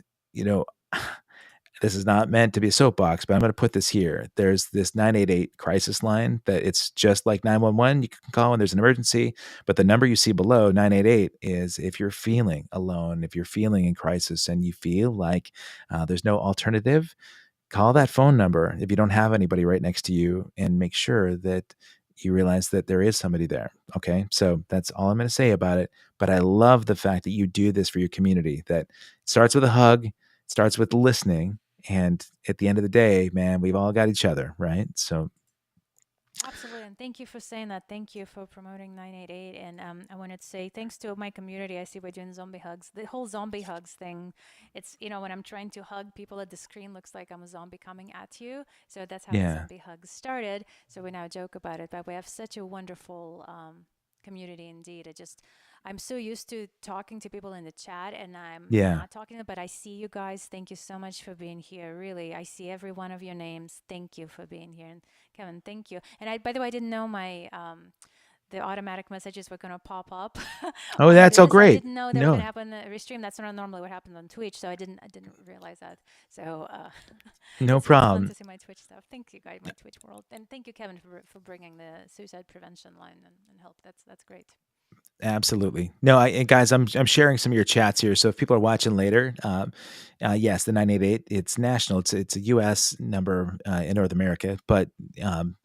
this is not meant to be a soapbox, but I'm going to put this here. There's this 988 crisis line that it's just like 911. You can call when there's an emergency, but the number you see below 988 is if you're feeling alone, if you're feeling in crisis and you feel like there's no alternative, call that phone number if you don't have anybody right next to you and make sure that you realize that there is somebody there. Okay. So that's all I'm going to say about it. But I love the fact that you do this for your community, that starts with a hug, starts with listening. And at the end of the day, man, we've all got each other. Right. So Absolutely, and thank you for saying that. Thank you for promoting 988. And I wanted to say thanks to my community. I see we're doing zombie hugs. The whole zombie hugs thing, it's, when I'm trying to hug people at the screen, looks like I'm a zombie coming at you. So that's how the yeah. zombie hugs started. So we now joke about it, but we have such a wonderful community indeed. I'm so used to talking to people in the chat and I'm Yeah. not talking to them, but I see you guys. Thank you so much for being here. Really, I see every one of your names. Thank you for being here. And Kevin, thank you. And by the way, I didn't know my the automatic messages were going to pop up Oh, on that's so this. I great. didn't know they were going No, to happen the restream. That's not normally what happens on Twitch, so I didn't realize that. So no it's fun problem. to see my Twitch stuff. Thank you guys, my Twitch world, and thank you, Kevin, for bringing the suicide prevention line and help. That's great. Absolutely. No, and guys, I'm sharing some of your chats here. So if people are watching later, yes, the 988, it's national. It's a U.S. number in North America, but um,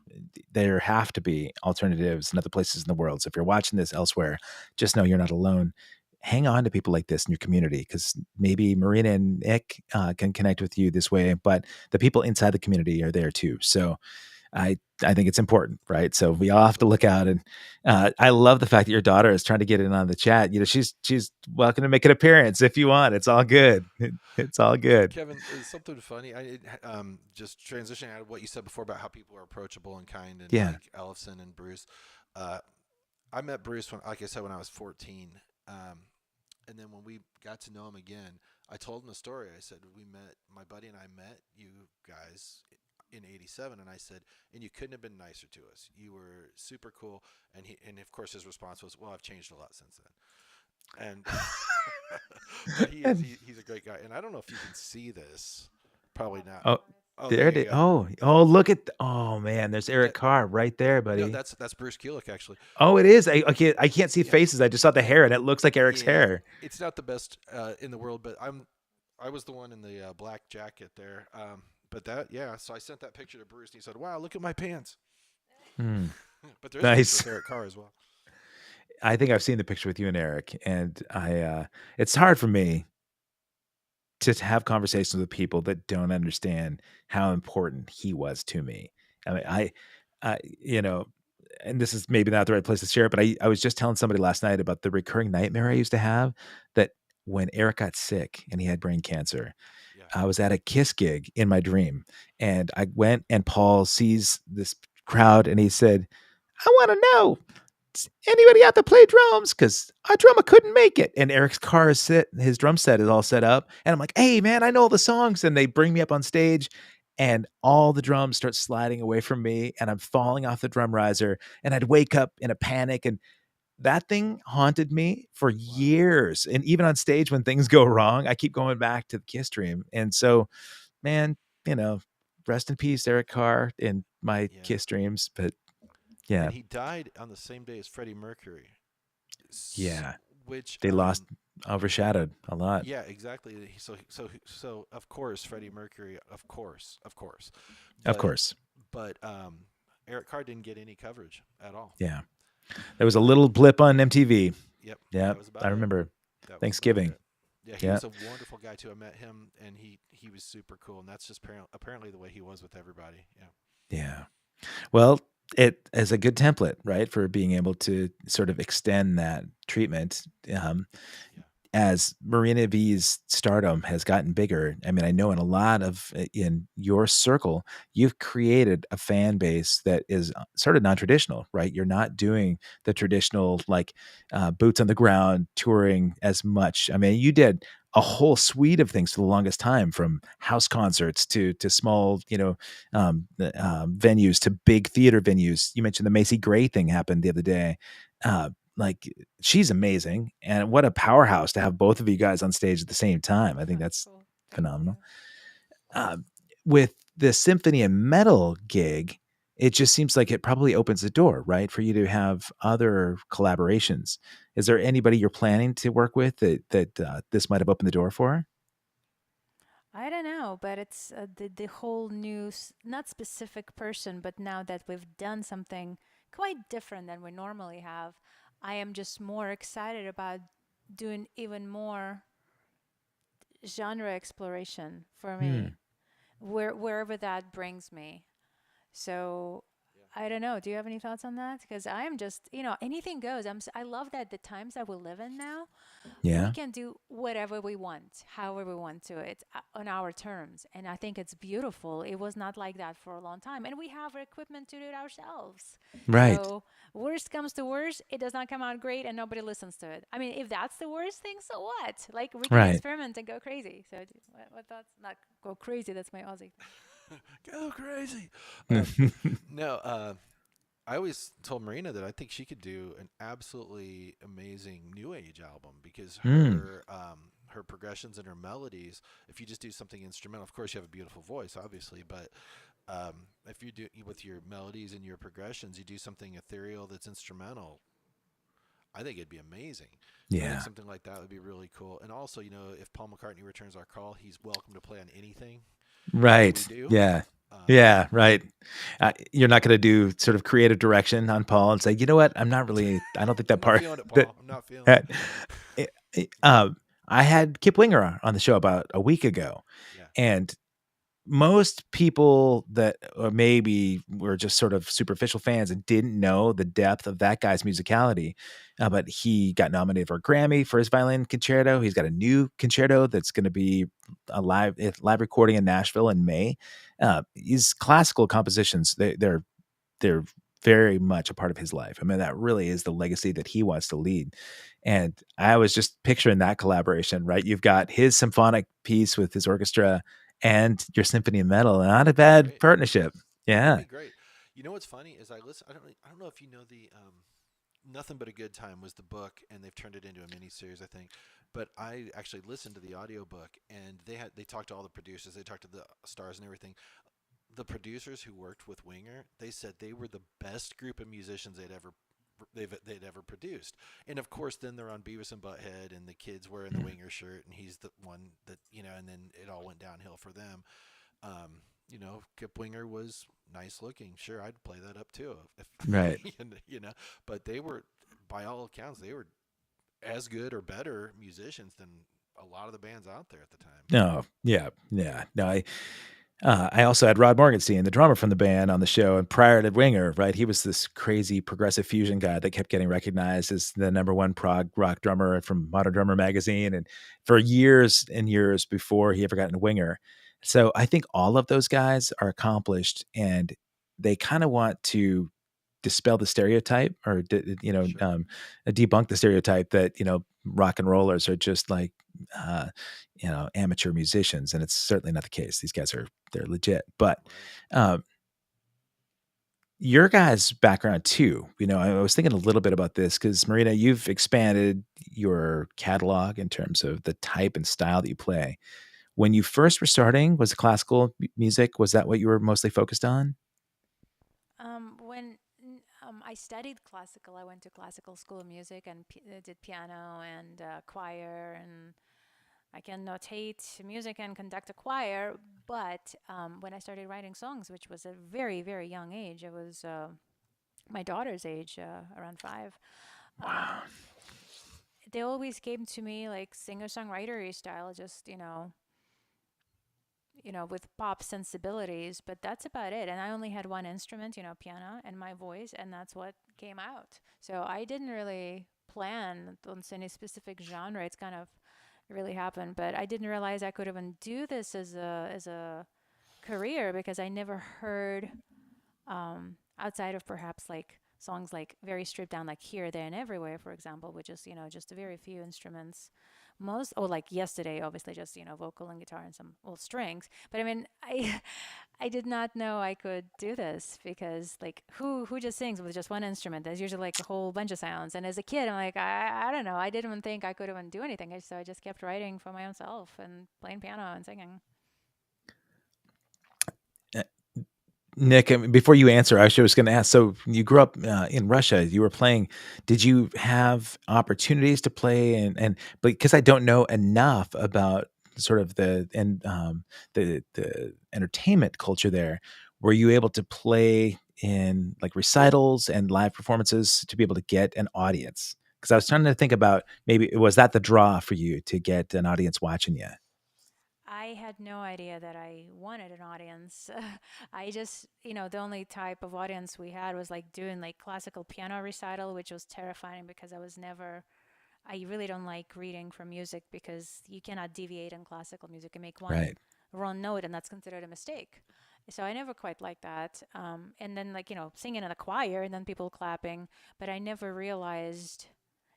there have to be alternatives in other places in the world. So if you're watching this elsewhere, just know you're not alone. Hang on to people like this in your community because maybe Marina and Nick can connect with you this way, but the people inside the community are there too. So I think it's important, right? So we all have to look out, and I love the fact that your daughter is trying to get in on the chat. She's welcome to make an appearance if you want. It's all good. It's all good. Kevin, is something funny. Just transitioning out of what you said before about how people are approachable and kind, and Yeah. like Ellefson and Bruce. Uh, I met Bruce like I said, when I was 14, and then when we got to know him again, I told him the story. I said my buddy and I met you guys in '87, and I said, and you couldn't have been nicer to us. You were super cool, and of course his response was, well, I've changed a lot since then. And but he's a great guy, and I don't know if you can see this. Probably not. Oh, Oh, there there it you is. go. Oh, look at. Oh man, there's Eric That Carr right there, no, buddy. that's Bruce Kulick actually. Oh, it is. I can't see Yeah, faces. I just saw the hair, and it looks like Eric's yeah. hair. It's not the best in the world, but I was the one in the black jacket there. But yeah. So I sent that picture to Bruce, and he said, "Wow, look at my pants." Hmm. But there's a picture Nice. with Eric Carr as well. I think I've seen the picture with you and Eric, and it's hard for me to have conversations with people that don't understand how important he was to me. I mean, you know, and this is maybe not the right place to share it, but I was just telling somebody last night about the recurring nightmare I used to have that when Eric got sick and he had brain cancer, Yeah. I was at a Kiss gig in my dream, and I went and Paul sees this crowd and he said, I want to know, anybody out to play drums? Because our drummer couldn't make it. And Eric's car is his drum set is all set up. And I'm like, hey, man, I know all the songs. And they bring me up on stage and all the drums start sliding away from me and I'm falling off the drum riser and I'd wake up in a panic. And that thing haunted me for years. And even on stage when things go wrong, I keep going back to the Kiss dream. And so, man, rest in peace, Eric Carr, in my Kiss dreams. But yeah. And he died on the same day as Freddie Mercury. Yeah. Which they overshadowed a lot. Yeah, exactly. So of course Freddie Mercury, of course. But Eric Carr didn't get any coverage at all. Yeah. There was a little blip on MTV. Yep. Yeah. I remember Thanksgiving. Yeah, he was a wonderful guy too. I met him and he was super cool, and that's just apparently the way he was with everybody. Yeah. Yeah. Well, it is a good template, right, for being able to sort of extend that treatment. As Marina V's stardom has gotten bigger, I mean, I know in your circle, you've created a fan base that is sort of non-traditional, right? You're not doing the traditional boots on the ground touring as much. I mean, you did a whole suite of things for the longest time, from house concerts to small, venues to big theater venues. You mentioned the Macy Gray thing happened the other day. She's amazing, and what a powerhouse to have both of you guys on stage at the same time. I think that's phenomenal. uh, with the Symphony and Metal gig, it just seems like it probably opens the door, right, for you to have other collaborations. Is there anybody you're planning to work with that this might have opened the door for? I don't know, but it's the whole new, not specific person, but now that we've done something quite different than we normally have, I am just more excited about doing even more genre exploration for Hmm. me, wherever that brings me. So Yeah. I don't know. Do you have any thoughts on that? Because I am just, anything goes. I love that the times that we live in now, we Yeah. can do whatever we want, however we want to it on our terms. And I think it's beautiful. It was not like that for a long time. And we have equipment to do it ourselves. Right. So, worst comes to worst, it does not come out great and nobody listens to it. I mean, if that's the worst thing, so what? Like, we can Right. experiment and go crazy. So, what thoughts? Not go crazy. That's my Aussie thing. Go crazy. No, I always told Marina that I think she could do an absolutely amazing new age album because Mm. her progressions and her melodies. If you just do something instrumental, of course you have a beautiful voice, obviously, but if you do with your melodies and your progressions, you do something ethereal that's instrumental. I think it'd be amazing. I think Yeah. something like that would be really cool. And also, if Paul McCartney returns our call, he's welcome to play on anything that we Right. do. Yeah. Um, Yeah. Right. You're not going to do sort of creative direction on Paul and say, you know what? I'm not really. I don't think that I'm not part. feeling it, That, Paul. I'm not feeling it. that it, it, I had Kip Winger on the show about a week ago, Yeah. and most people that maybe were just sort of superficial fans and didn't know the depth of that guy's musicality. But he got nominated for a Grammy for his violin concerto. He's got a new concerto that's going to be a live recording in Nashville in May. His classical compositions, they're very much a part of his life. I mean, that really is the legacy that he wants to lead. And I was just picturing that collaboration, right? You've got his symphonic piece with his orchestra and your symphony and metal. Not a That'd be bad great. partnership. That'd Yeah. be great. You know what's funny is I listen. I don't know if you know the Nothing But a Good Time was the book, and they've turned it into a mini series, I think. But I actually listened to the audiobook, and they talked to all the producers, they talked to the stars and everything. The producers who worked with Winger, they said they were the best group of musicians they'd ever produced. And of course, then they're on Beavis and Butthead, and the kids wearing the Winger shirt, and he's the one that and then it all went downhill for them. Kip Winger was nice looking. Sure, I'd play that up too, Right. if But they were, by all accounts, they were as good or better musicians than a lot of the bands out there at the time. No. Yeah. Yeah. No, I also had Rod Morgenstein, the drummer from the band, on the show. And prior to Winger, right, he was this crazy progressive fusion guy that kept getting recognized as the number one prog rock drummer from Modern Drummer magazine. And for years and years before he ever got into Winger. So I think all of those guys are accomplished and they kind of want to dispel the stereotype or Sure. debunk the stereotype that rock and rollers are just like uh amateur musicians, and it's certainly not the case. These guys they're legit. But Right. um your guys background too, I was thinking a little bit about this because Marina, you've expanded your catalog in terms of the type and style that you play. When you first were starting, was it classical music? Was that what you were mostly focused on? When I studied classical, I went to classical school of music and did piano and choir, and I can notate music and conduct a choir. But when I started writing songs, which was a very, very young age, it was my daughter's age, around 5. Um, Wow. they always came to me like singer-songwriter style, just with pop sensibilities, but that's about it. And I only had one instrument, piano and my voice, and that's what came out. So I didn't really plan on any specific genre. It's kind of really happened, but I didn't realize I could even do this as a career because I never heard outside of perhaps like songs like very stripped down, like Here, There, and Everywhere, for example, which is just a very few instruments. Most, or like Yesterday, obviously just vocal and guitar and some old strings. But I mean, I did not know I could do this because like who just sings with just one instrument? There's usually like a whole bunch of sounds. And as a kid, I'm like I don't know. I didn't even think I could even do anything. So I just kept writing for my own self and playing piano and singing. Nick, before you answer, I was just going to ask. So you grew up in Russia. You were playing. Did you have opportunities to play? And because I don't know enough about sort of the entertainment culture there, were you able to play in like recitals and live performances to be able to get an audience? Because I was trying to think about maybe was that the draw for you to get an audience watching you? I had no idea that I wanted an audience. I just, the only type of audience we had was like doing like classical piano recital, which was terrifying because I really don't like reading from music because you cannot deviate in classical music and make one Right. wrong note, and that's considered a mistake. So I never quite liked that. And then, like, singing in a choir and then people clapping, but I never realized,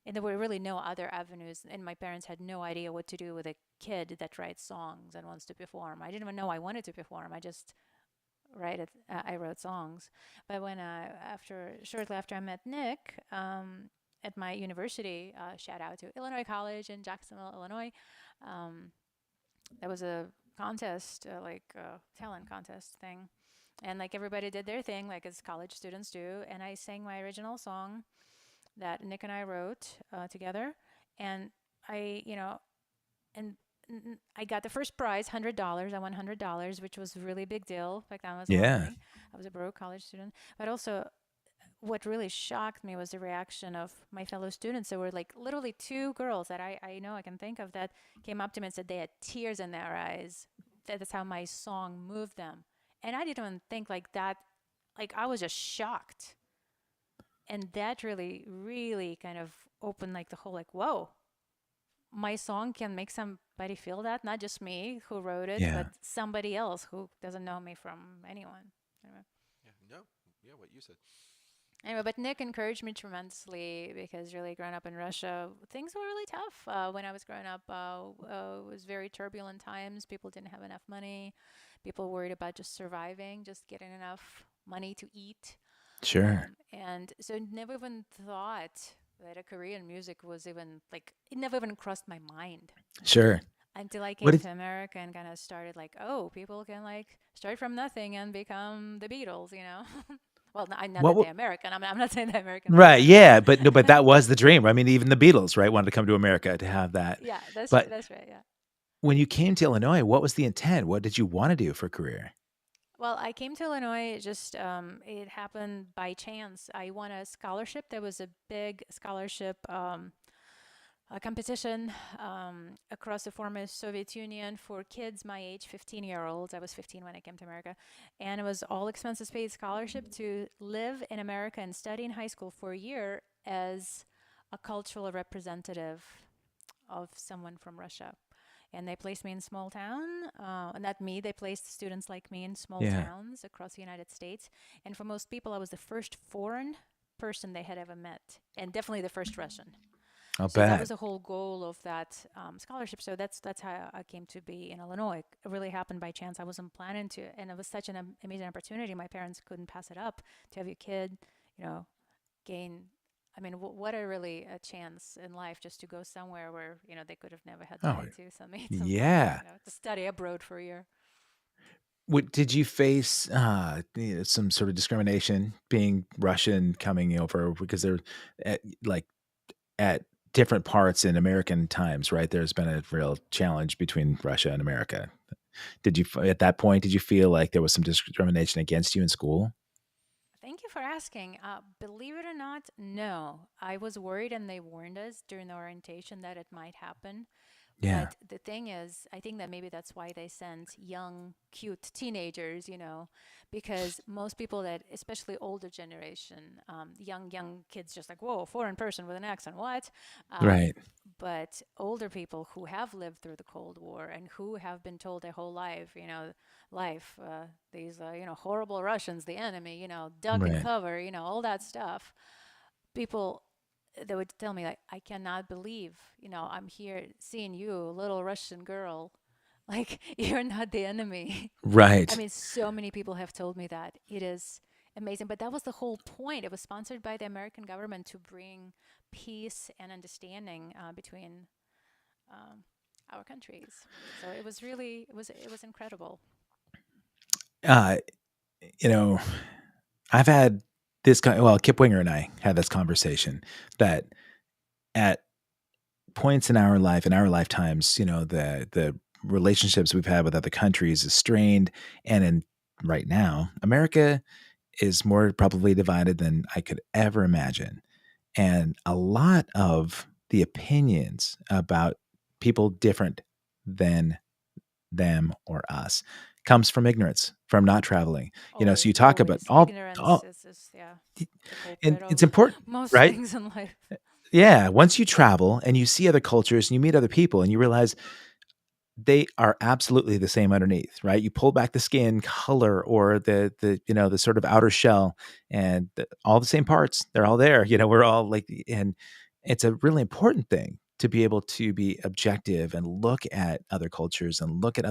and there were really no other avenues, and my parents had no idea what to do with a kid that writes songs and wants to perform. I didn't even know I wanted to perform. I wrote songs. But shortly after I met Nick, at my university, shout out to Illinois College in Jacksonville, Illinois. Um, there was a contest, talent contest thing, and like everybody did their thing, like as college students do. And I sang my original song that Nick and I wrote together, and I, you know, and I got the first prize, $100. I won $100, which was a really big deal. Back then, it was a lot of Yeah. money. I was a broke college student, but also what really shocked me was the reaction of my fellow students. There were like literally two girls that I know I can think of that came up to me and said they had tears in their eyes. That's how my song moved them. And I didn't even think like that. Like I was just shocked. And that really, really kind of opened like the whole like, whoa, my song can make somebody feel that. Not just me who wrote it, but Yeah. somebody else who doesn't know me from anyone. Anyway. Yeah, no, yeah, what you said. Anyway, but Nick encouraged me tremendously because really growing up in Russia, things were really tough. When I was growing up, it was very turbulent times. People didn't have enough money. People worried about just surviving, just getting enough money to eat. Sure. And so never even thought that a career in music was even like, it never even crossed my mind Sure. until I What came did to America and kind of started like, oh, people can like start from nothing and become the Beatles. Well, I'm not what that w- they're American. I'm not saying they're American, but right, yeah, but no, but that was the dream. I mean, even the Beatles, right, wanted to come to America to have that. yeah, that's right. But That's right. Yeah. when you came to Illinois, what was the intent? What did you want to do for a career? Well, I came to Illinois just, it happened by chance. I won a scholarship. There was a big scholarship a competition across the former Soviet Union for kids my age, 15-year-olds. I was 15 when I came to America. And it was all expenses paid scholarship to live in America and study in high school for a year as a cultural representative of someone from Russia. And they placed me in small town, not me, they placed students like me in small Yeah, towns across the United States. And for most people, I was the first foreign person they had ever met, and definitely the first Russian. I'll So that bet. was the whole goal of that scholarship. So that's how I came to be in Illinois. It really happened by chance. I wasn't planning to, and it was such an amazing opportunity. My parents couldn't pass it up to have your kid, you know, gain. I mean, what a really a chance in life just to go somewhere where they could have never had the Oh, right to some meet some friends, yeah. to study abroad for a year. Did you face some sort of discrimination being Russian coming over because they're at, like at different parts in American times, right? There's been a real challenge between Russia and America. At that point, did you feel like there was some discrimination against you in school? Thank you for asking. Believe it or not, no. I was worried, and they warned us during the orientation that it might happen. Yeah. But the thing is, I think that maybe that's why they send young, cute teenagers, because most people that, especially older generation, young kids, just like, whoa, foreign person with an accent, what? Um, Right. but older people who have lived through the Cold War and who have been told their whole life, these, horrible Russians, the enemy, duck and Right. cover, all that stuff. People they would tell me like, I cannot believe, I'm here seeing you, little Russian girl, like you're not the enemy. I Right. mean, so many people have told me that. It is amazing, but that was the whole point. It was sponsored by the American government to bring peace and understanding between um, our countries. So it was really, it was incredible. Uh, you know, I've had this well, Kip Winger and I had this conversation that at points in our life, in our lifetimes, the relationships we've had with other countries is strained, and in right now, America is more probably divided than I could ever imagine. And a lot of the opinions about people different than them or us comes from ignorance, from not traveling. So you Always, talk about always. Ignorance is yeah, the and culprit it's of important, most right? things in life. Yeah. Once you travel and you see other cultures and you meet other people and you realize they are absolutely the same underneath, right? You pull back the skin color or the sort of outer shell, and all the same parts. They're all there. We're all like, and it's a really important thing to be able to be objective and look at other cultures and look at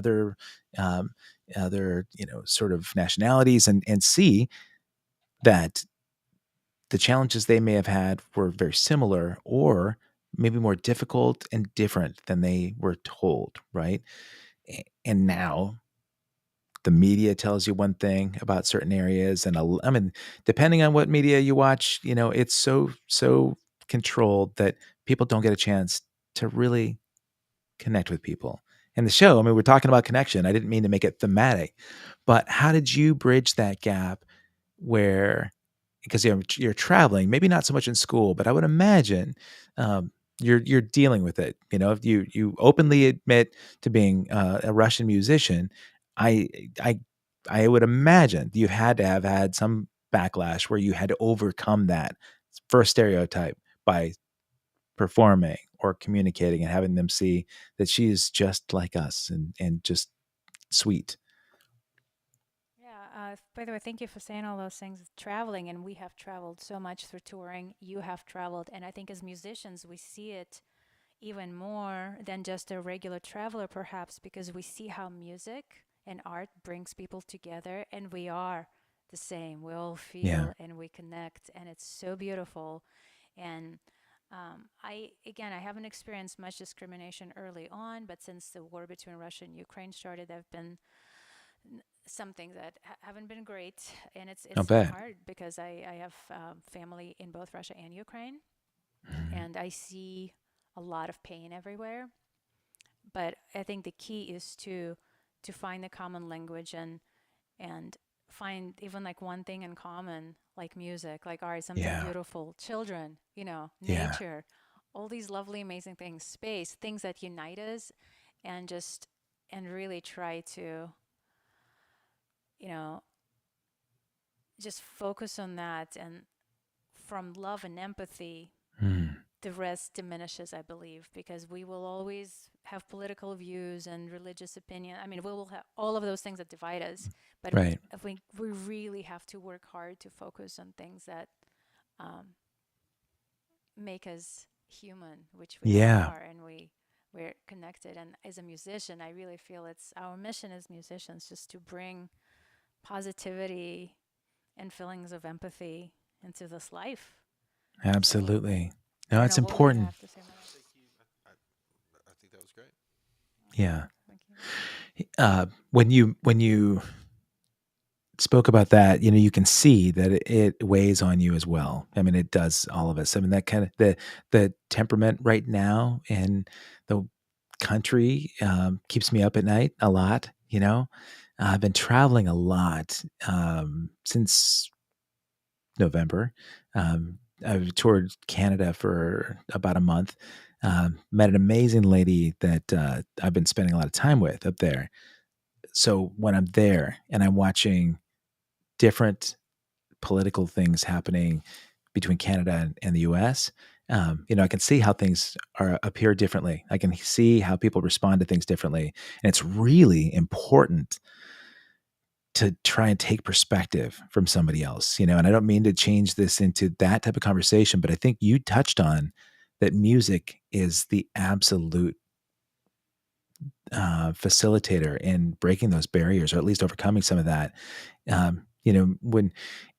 um, other sort of nationalities and see that the challenges they may have had were very similar or maybe more difficult and different than they were told, right? And now the media tells you one thing about certain areas, and I mean, depending on what media you watch, it's so controlled that people don't get a chance to really connect with people. And the show, I mean, we're talking about connection. I didn't mean to make it thematic, but how did you bridge that gap where, because you're traveling, maybe not so much in school, but I would imagine you're dealing with it. If you openly admit to being a Russian musician, I I I would imagine you had to have had some backlash where you had to overcome that first stereotype by performing or communicating and having them see that she's just like us and just sweet. Yeah. By the way, thank you for saying all those things. Traveling, and we have traveled so much through touring. You have traveled, and I think as musicians, we see it even more than just a regular traveler, perhaps, because we see how music and art brings people together, and we are the same. We all Yeah. feel and we connect, and it's so beautiful. And I haven't experienced much discrimination early on, but since the war between Russia and Ukraine started, there have been some things that haven't been great, and I'll it's bet. hard because I have family in both Russia and Ukraine, Mhm. and I see a lot of pain everywhere. But I think the key is to find the common language and find even like one thing in common, like music, like art, something Yeah. beautiful, children, Yeah. nature, all these lovely, amazing things, space, things that unite us, and just and really try to, you know, just focus on that, and from love and empathy Mm. the rest diminishes, I believe, because we will always have political views and religious opinion. I mean, we will have all of those things that divide us, but Right. if we really have to work hard to focus on things that um, make us human, which we all Yeah. are, and we're connected. And as a musician, I really feel it's our mission as musicians just to bring positivity and feelings of empathy into this life. So Absolutely. I No, don't it's know. What would you important. have to say, Mara? Thank you. I think that was great. Yeah. Thank you. When you spoke about that, you can see that it weighs on you as well. I mean, it does all of us. I mean, that kind of the temperament right now in the country keeps me up at night a lot. I've been traveling a lot since November. I've toured Canada for about a month. Met an amazing lady that I've been spending a lot of time with up there. So when I'm there and I'm watching different political things happening between Canada and the US, I can see how things appear differently. I can see how people respond to things differently. And it's really important to try and take perspective from somebody else, and I don't mean to change this into that type of conversation, but I think you touched on that music is the absolute facilitator in breaking those barriers, or at least overcoming some of that. When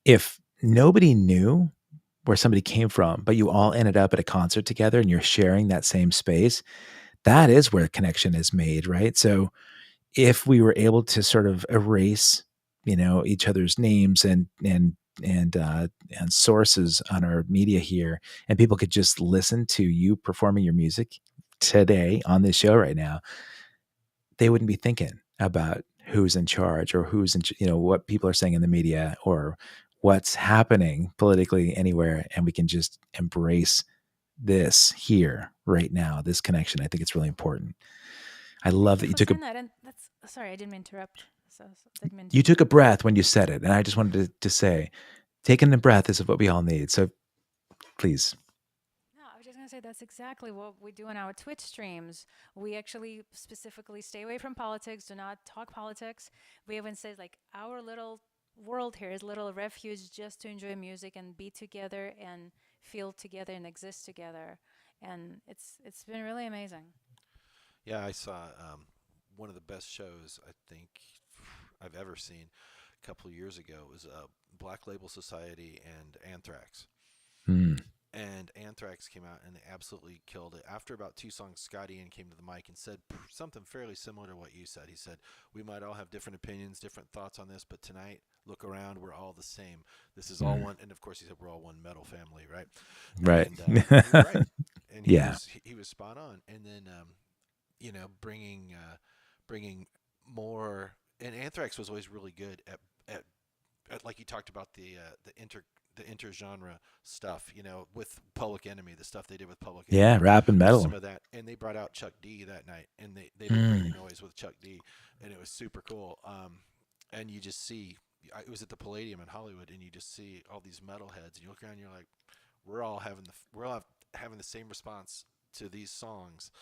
if nobody knew where somebody came from, but you all ended up at a concert together and you're sharing that same space, that is where connection is made, right? So if we were able to sort of erase each other's names and sources on our media here, and people could just listen to you performing your music today on this show right now, they wouldn't be thinking about who's in charge or who's in, what people are saying in the media or what's happening politically anywhere. And we can just embrace this here right now, this connection. I think it's really important. I love that you took sorry, I didn't mean to interrupt. You took a breath when you said it. And I just wanted to say, taking a breath is what we all need. So please. No, I was just going to say that's exactly what we do on our Twitch streams. We actually specifically stay away from politics, do not talk politics. We even say like our little world here is a little refuge just to enjoy music and be together and feel together and exist together. And it's been really amazing. Yeah, I saw one of the best shows I think I've ever seen a couple of years ago. It was Black Label Society and Anthrax. And Anthrax came out and they absolutely killed it. After about 2 songs, Scott Ian came to the mic and said something fairly similar to what you said. He said, we might all have different opinions, different thoughts on this, but tonight, look around, we're all the same. This is all one. And of course, he said, we're all one metal family, right? Right. And he was right. And he was spot on. And then, bringing more. And Anthrax was always really good at like you talked about the intergenre stuff, with Public Enemy, the stuff they did with Public Enemy. Yeah, rap and metal. Some of that. And they brought out Chuck D that night, and they did Bring the Noise with Chuck D, and it was super cool. And you just see, it was at the Palladium in Hollywood, and you just see all these metalheads, and you look around and you're like, we're all having the same response to these songs.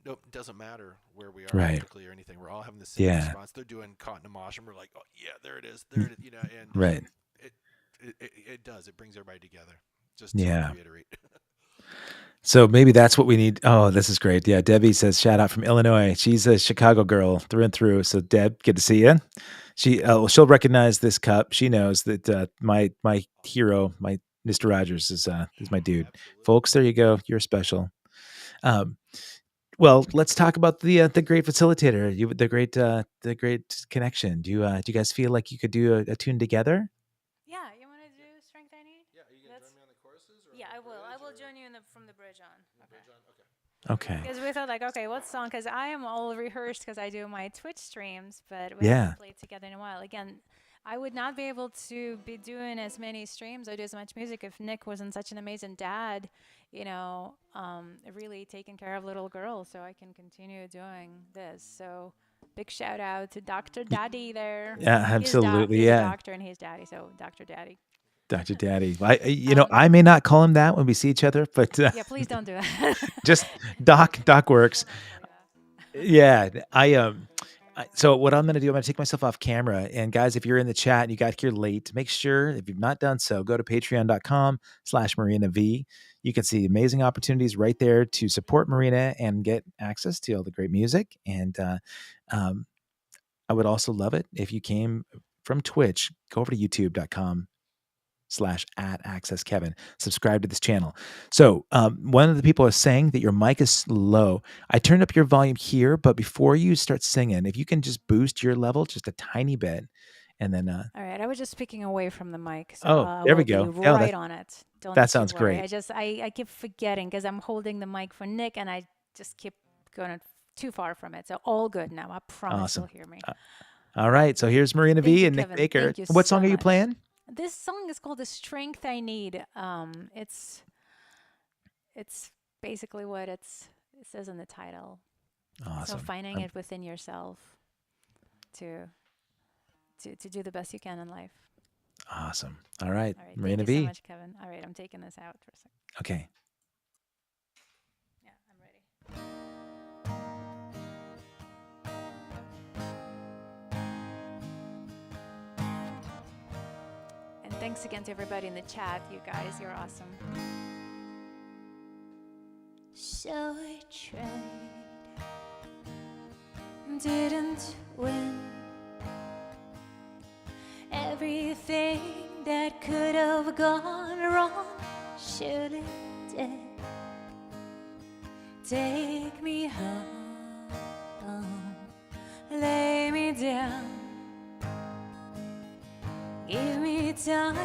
No, it doesn't matter where we are politically or anything. We're all having the same response. They're doing Caught in a Mosh, and we're like, oh yeah, there it is, and right. It does. It brings everybody together. Just to reiterate. So maybe that's what we need. Oh, this is great. Yeah, Debbie says shout out from Illinois. She's a Chicago girl through and through. So Deb, good to see you. She'll recognize this cup. She knows that my hero, my Mr. Rogers is my dude. Absolutely. Folks, there you go. You're special. Well, let's talk about the great facilitator, the great connection. Do you guys feel like you could do a tune together? Yeah, you want to do Strength I Need? Yeah, are you gonna join me on the choruses? Yeah, I will. I will join you from the bridge on. Okay. Because we thought like, okay, what song? Because I am all rehearsed because I do my Twitch streams, but we haven't played together in a while. Again, I would not be able to be doing as many streams or do as much music if Nick wasn't such an amazing dad, really taking care of little girls, so I can continue doing this. So big shout out to Dr. Daddy there. Yeah, absolutely. He's a doctor and he's daddy, so Dr. Daddy. Dr. Daddy. I may not call him that when we see each other, but yeah, please don't do that. Just Doc works. Yeah, so what I'm going to do, I'm going to take myself off camera. And guys, if you're in the chat and you got here late, make sure, if you've not done so, go to patreon.com/Marina V. You can see amazing opportunities right there to support Marina and get access to all the great music. And I would also love it if you came from Twitch, go over to youtube.com/@accesskevin. Subscribe to this channel. So one of the people is saying that your mic is low. I turned up your volume here, but before you start singing, if you can just boost your level just a tiny bit, and then. All right, I was just speaking away from the mic. So, there we go. Right on it. That sounds great. I keep forgetting because I'm holding the mic for Nick, and I just keep going too far from it. So all good now. I promise you'll hear me. All right. So here's Marina V and Nick Baker. What song are you playing? This song is called "The Strength I Need." It's basically what it says in the title. Awesome. So finding it within yourself to do the best you can in life. Awesome. All right. Marina V. Thank you so much, Kevin. All right, I'm taking this out for a second. Okay. Yeah, I'm ready. And thanks again to everybody in the chat. You guys, you're awesome. So I tried, didn't win. Everything that could have gone wrong surely did. Take me home, lay me down. Give me time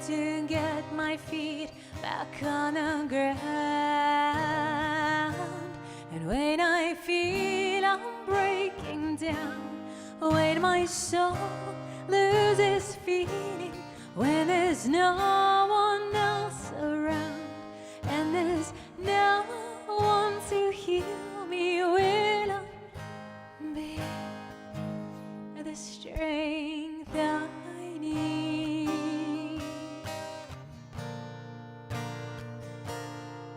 to get my feet back on the ground. And when I feel I'm breaking down, when my soul loses feeling, when there's no one else around, and there's no one to heal me, will I be the strength I need?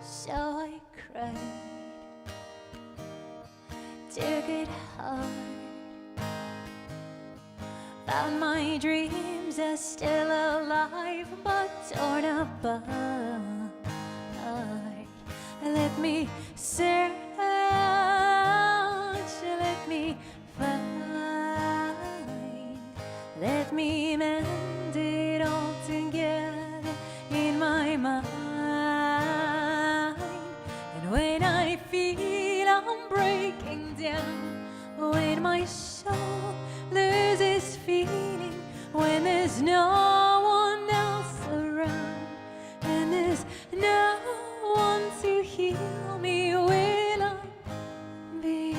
So I cried, took it hard, found my dreams are still alive but torn apart. Let me search, let me find, let me mend it all together in my mind. And when I feel I'm breaking down, when my soul loses feeling, when there's no one else around, and there's no one to heal me, will I be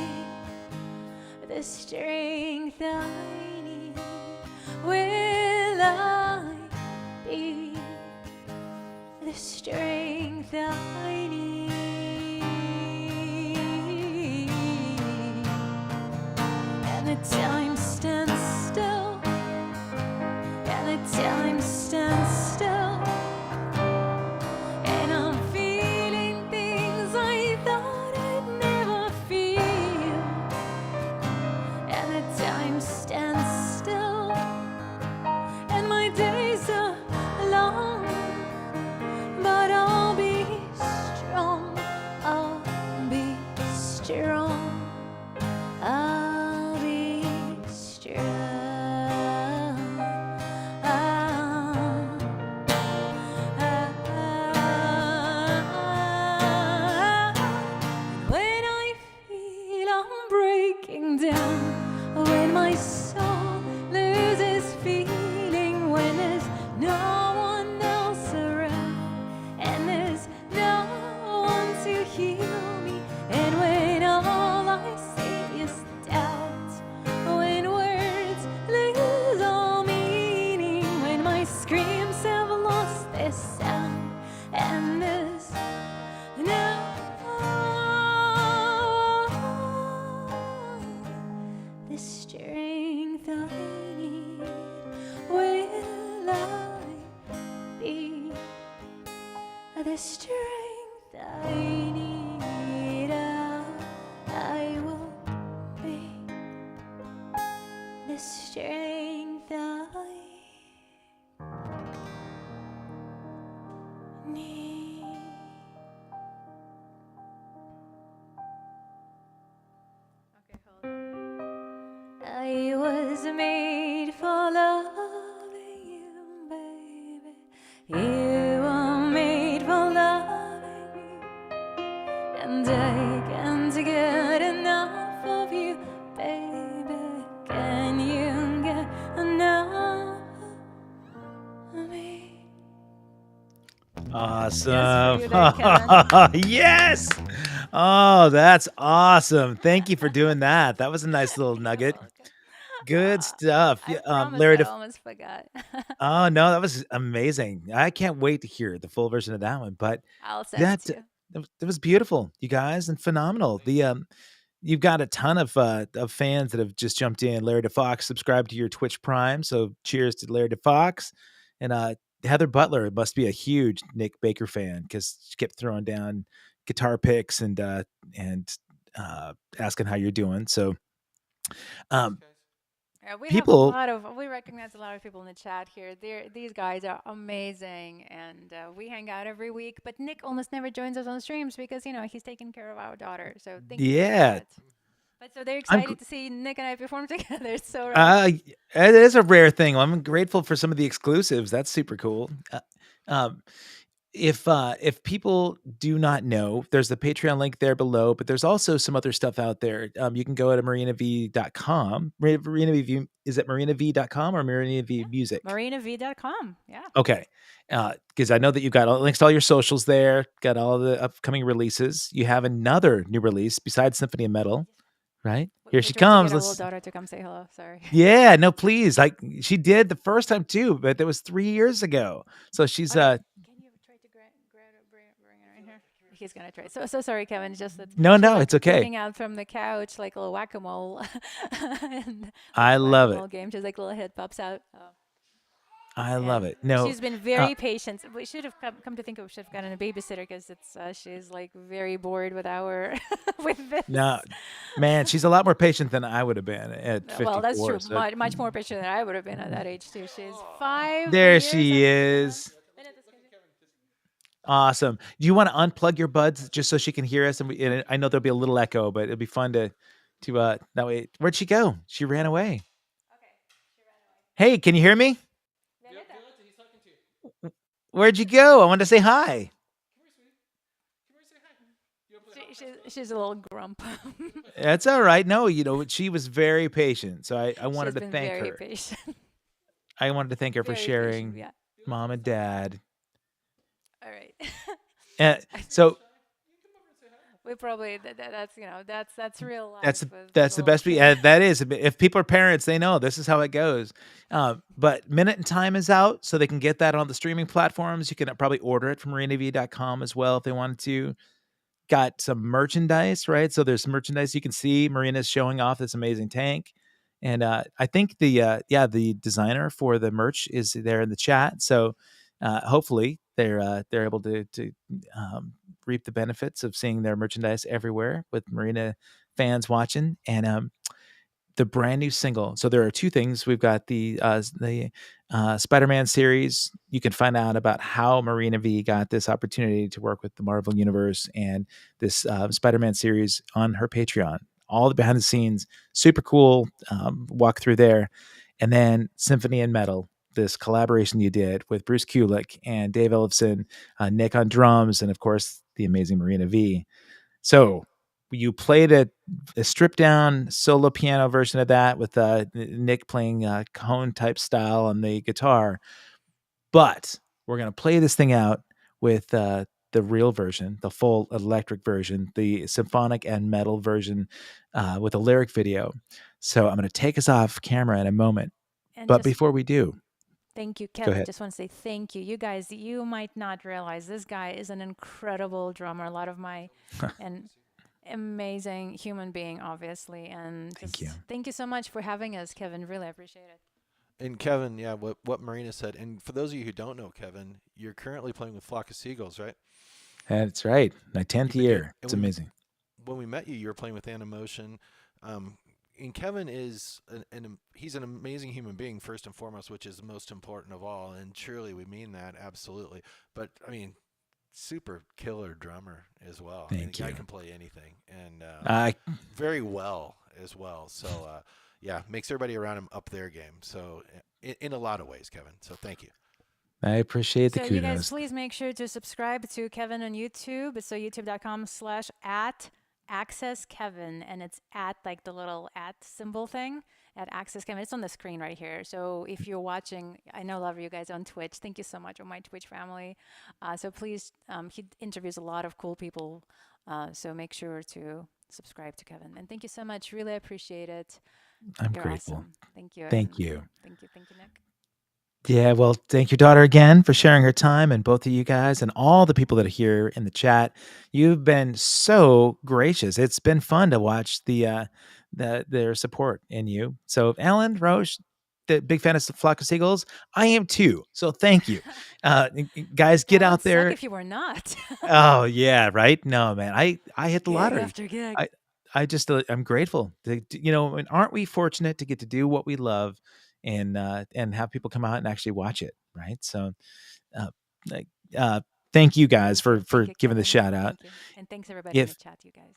the strength I need? Will I be the strength I need? And the time stands still, and the time stands still, and I'm feeling things I thought I'd never feel. And the time stands still, and my days are long, but I'll be strong, I'll be strong, I'll be strong. When I feel I'm breaking down, when my soul loses feeling, when there's no one else around, and there's no one to heal me, and when all I see is doubt, when words lose all meaning, when my screams have lost their sound, and there's no the strength I need, will I be the strength I need? I will be the strength I need. Okay, hold on. I was made for loving you, baby. You were made for loving me, and I can't get enough of you, baby. Can you get enough of me? Awesome. Just for you there, Kevin. Yes. Oh, that's awesome. Thank you for doing that. That was a nice little You're nugget. welcome. Good stuff. I Yeah, promised Larry. I almost forgot. Oh no, that was amazing. I can't wait to hear the full version of that one. But I'll send it that to you. that was beautiful, you guys, and phenomenal. Thank The you. you've got a ton of fans that have just jumped in. Larry DeFox subscribed to your Twitch Prime, so cheers to Larry DeFox. And Heather Butler must be a huge Nick Baker fan because she kept throwing down guitar picks and asking how you're doing. So Thanks, um, guys. Yeah, people, we recognize a lot of people in the chat here. These guys are amazing, and we hang out every week. But Nick almost never joins us on streams because he's taking care of our daughter. So thank you for yeah, that. But so they're I'm excited to see Nick and I perform together. It's so it is a rare thing. I'm grateful for some of the exclusives. That's super cool. Um, if people do not know, there's the Patreon link there below, but there's also some other stuff out there. You can go to marinav.com. Marina V, is it marinav.com or Marina V Music? marinav.com. Yeah. Okay. Because I know that you've got links to all your socials there, got all the upcoming releases. You have another new release besides Symphony Metal, right? Here she comes. Get our little daughter to come say hello. Sorry. Yeah, no, please. Like she did the first time too, but that was 3 years ago. So she's Can you try to bring her in here? He's gonna try. So sorry, Kevin. It's just that no, like it's okay. Looking out from the couch like a little whack-a-mole. I love it. Game. Just like little head pops out. Oh. I love it. No, she's been very patient. We should have come to think of, we should have gotten a babysitter because it's she's like very bored with our with this. No, man, she's a lot more patient than I would have been at 54. Well, that's true. So much more patient than I would have been at that age too. She's 5. There she is. Awesome. Do you want to unplug your buds just so she can hear us? And I know there'll be a little echo, but it'll be fun to that way. Where'd she go? She ran away. Okay, she ran away. Hey, can you hear me? Where'd you go? I wanted to say hi. She's a little grump. That's all right. No, she was very patient. So I wanted to thank her. Very patient. I wanted to thank her for sharing mom and dad. All right. So we probably that's real life. That's the best. That is. If people are parents, they know this is how it goes. But Minute and Time is out, so they can get that on the streaming platforms. You can probably order it from marinav.com as well if they wanted to. Got some merchandise, right? So there's merchandise you can see. Marina's showing off this amazing tank, and I think the designer for the merch is there in the chat. So hopefully they're able to reap the benefits of seeing their merchandise everywhere with Marina fans watching. And the brand new single. So there are two things. We've got the Spider-Man series. You can find out about how Marina V got this opportunity to work with the Marvel Universe and this Spider-Man series on her Patreon. All the behind the scenes, super cool. Walk through there. And then Symphony and Metal, this collaboration you did with Bruce Kulick and Dave Ellefson, Nick on drums, and of course the amazing Marina V. So you played a stripped down solo piano version of that with Nick playing cone type style on the guitar. But we're going to play this thing out with the real version, the full electric version, the symphonic and metal version with a lyric video. So I'm going to take us off camera in a moment. But before we do, thank you, Kevin. I just want to say thank you. You guys, you might not realize this guy is an incredible drummer. A lot of my and amazing human being, obviously. And thank you so much for having us, Kevin. Really appreciate it. And Kevin, what Marina said. And for those of you who don't know, Kevin, you're currently playing with Flock of Seagulls, right? That's right. My 10th year. It's amazing. When we met you, you were playing with Animotion. And Kevin is he's an amazing human being first and foremost, which is the most important of all. And truly, we mean that absolutely. But I mean, super killer drummer as well. Thank you. I can play anything and very well as well. So makes everybody around him up their game. So in a lot of ways, Kevin. So thank you. I appreciate the kudos. You guys, please make sure to subscribe to Kevin on YouTube. So youtube.com/@AccessKevin, and it's at like the little @ symbol thing at Access Kevin. It's on the screen right here. So if you're watching, I know a lot of you guys on Twitch. Thank you so much on my Twitch family. So please, he interviews a lot of cool people. So make sure to subscribe to Kevin. And thank you so much. Really appreciate it. You're grateful. Awesome. Thank you. Thank you. Thank you, Nick. Yeah, well, thank your daughter again for sharing her time, and both of you guys and all the people that are here in the chat. You've been so gracious. It's been fun to watch their support in you. So Alan, Roche, the big fan of Flock of Seagulls. I am too. So thank you. Guys, get out there. If you were not. Oh yeah, right? No, man. I hit the lottery. After gig. I'm grateful. Aren't we fortunate to get to do what we love? And have people come out and actually watch it, right? So, thank you guys for giving the shout out. And thanks everybody in the chat, you guys.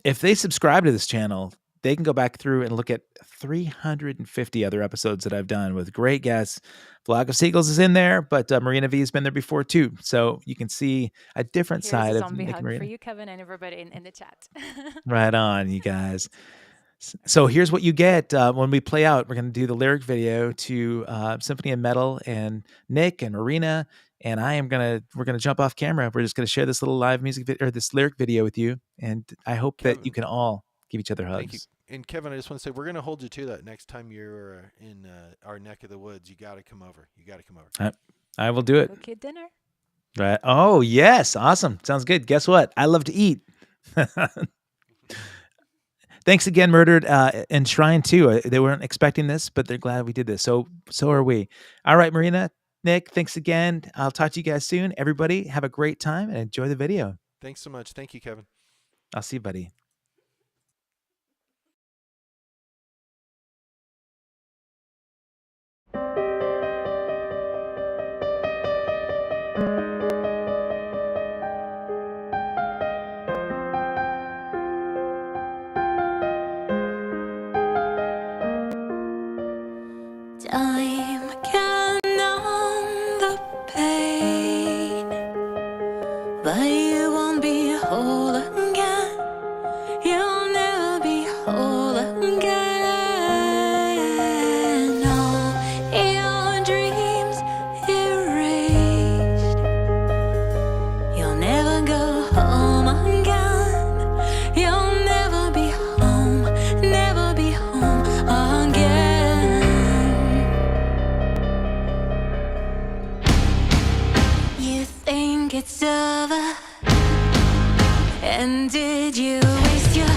If they subscribe to this channel, they can go back through and look at 350 other episodes that I've done with great guests. Flock of Seagulls is in there, but Marina V has been there before too. So you can see a different side of Nick and Marina. For you, Kevin, and everybody in the chat. Right on, you guys. So here's what you get when we play out. We're going to do the lyric video to Symphony Metal and Nick and Marina, and we're gonna jump off camera. We're just gonna share this little live music video or this lyric video with you, and I hope Kevin, that you can all give each other hugs. Thank you. And Kevin, I just want to say we're gonna hold you to that next time you're in our neck of the woods. You got to come over. I will do it. Okay, dinner. Right. Oh yes, awesome. Sounds good. Guess what? I love to eat. Thanks again, Murdered and Shrine too. They weren't expecting this, but they're glad we did this. So are we. All right, Marina, Nick, thanks again. I'll talk to you guys soon. Everybody, have a great time and enjoy the video. Thanks so much. Thank you, Kevin. I'll see you, buddy. Time can numb the pain, but you won't be whole again. You'll never be whole again. All your dreams erased. You'll never go home again. You'll never be home, never be home again. Think it's over, and did you waste your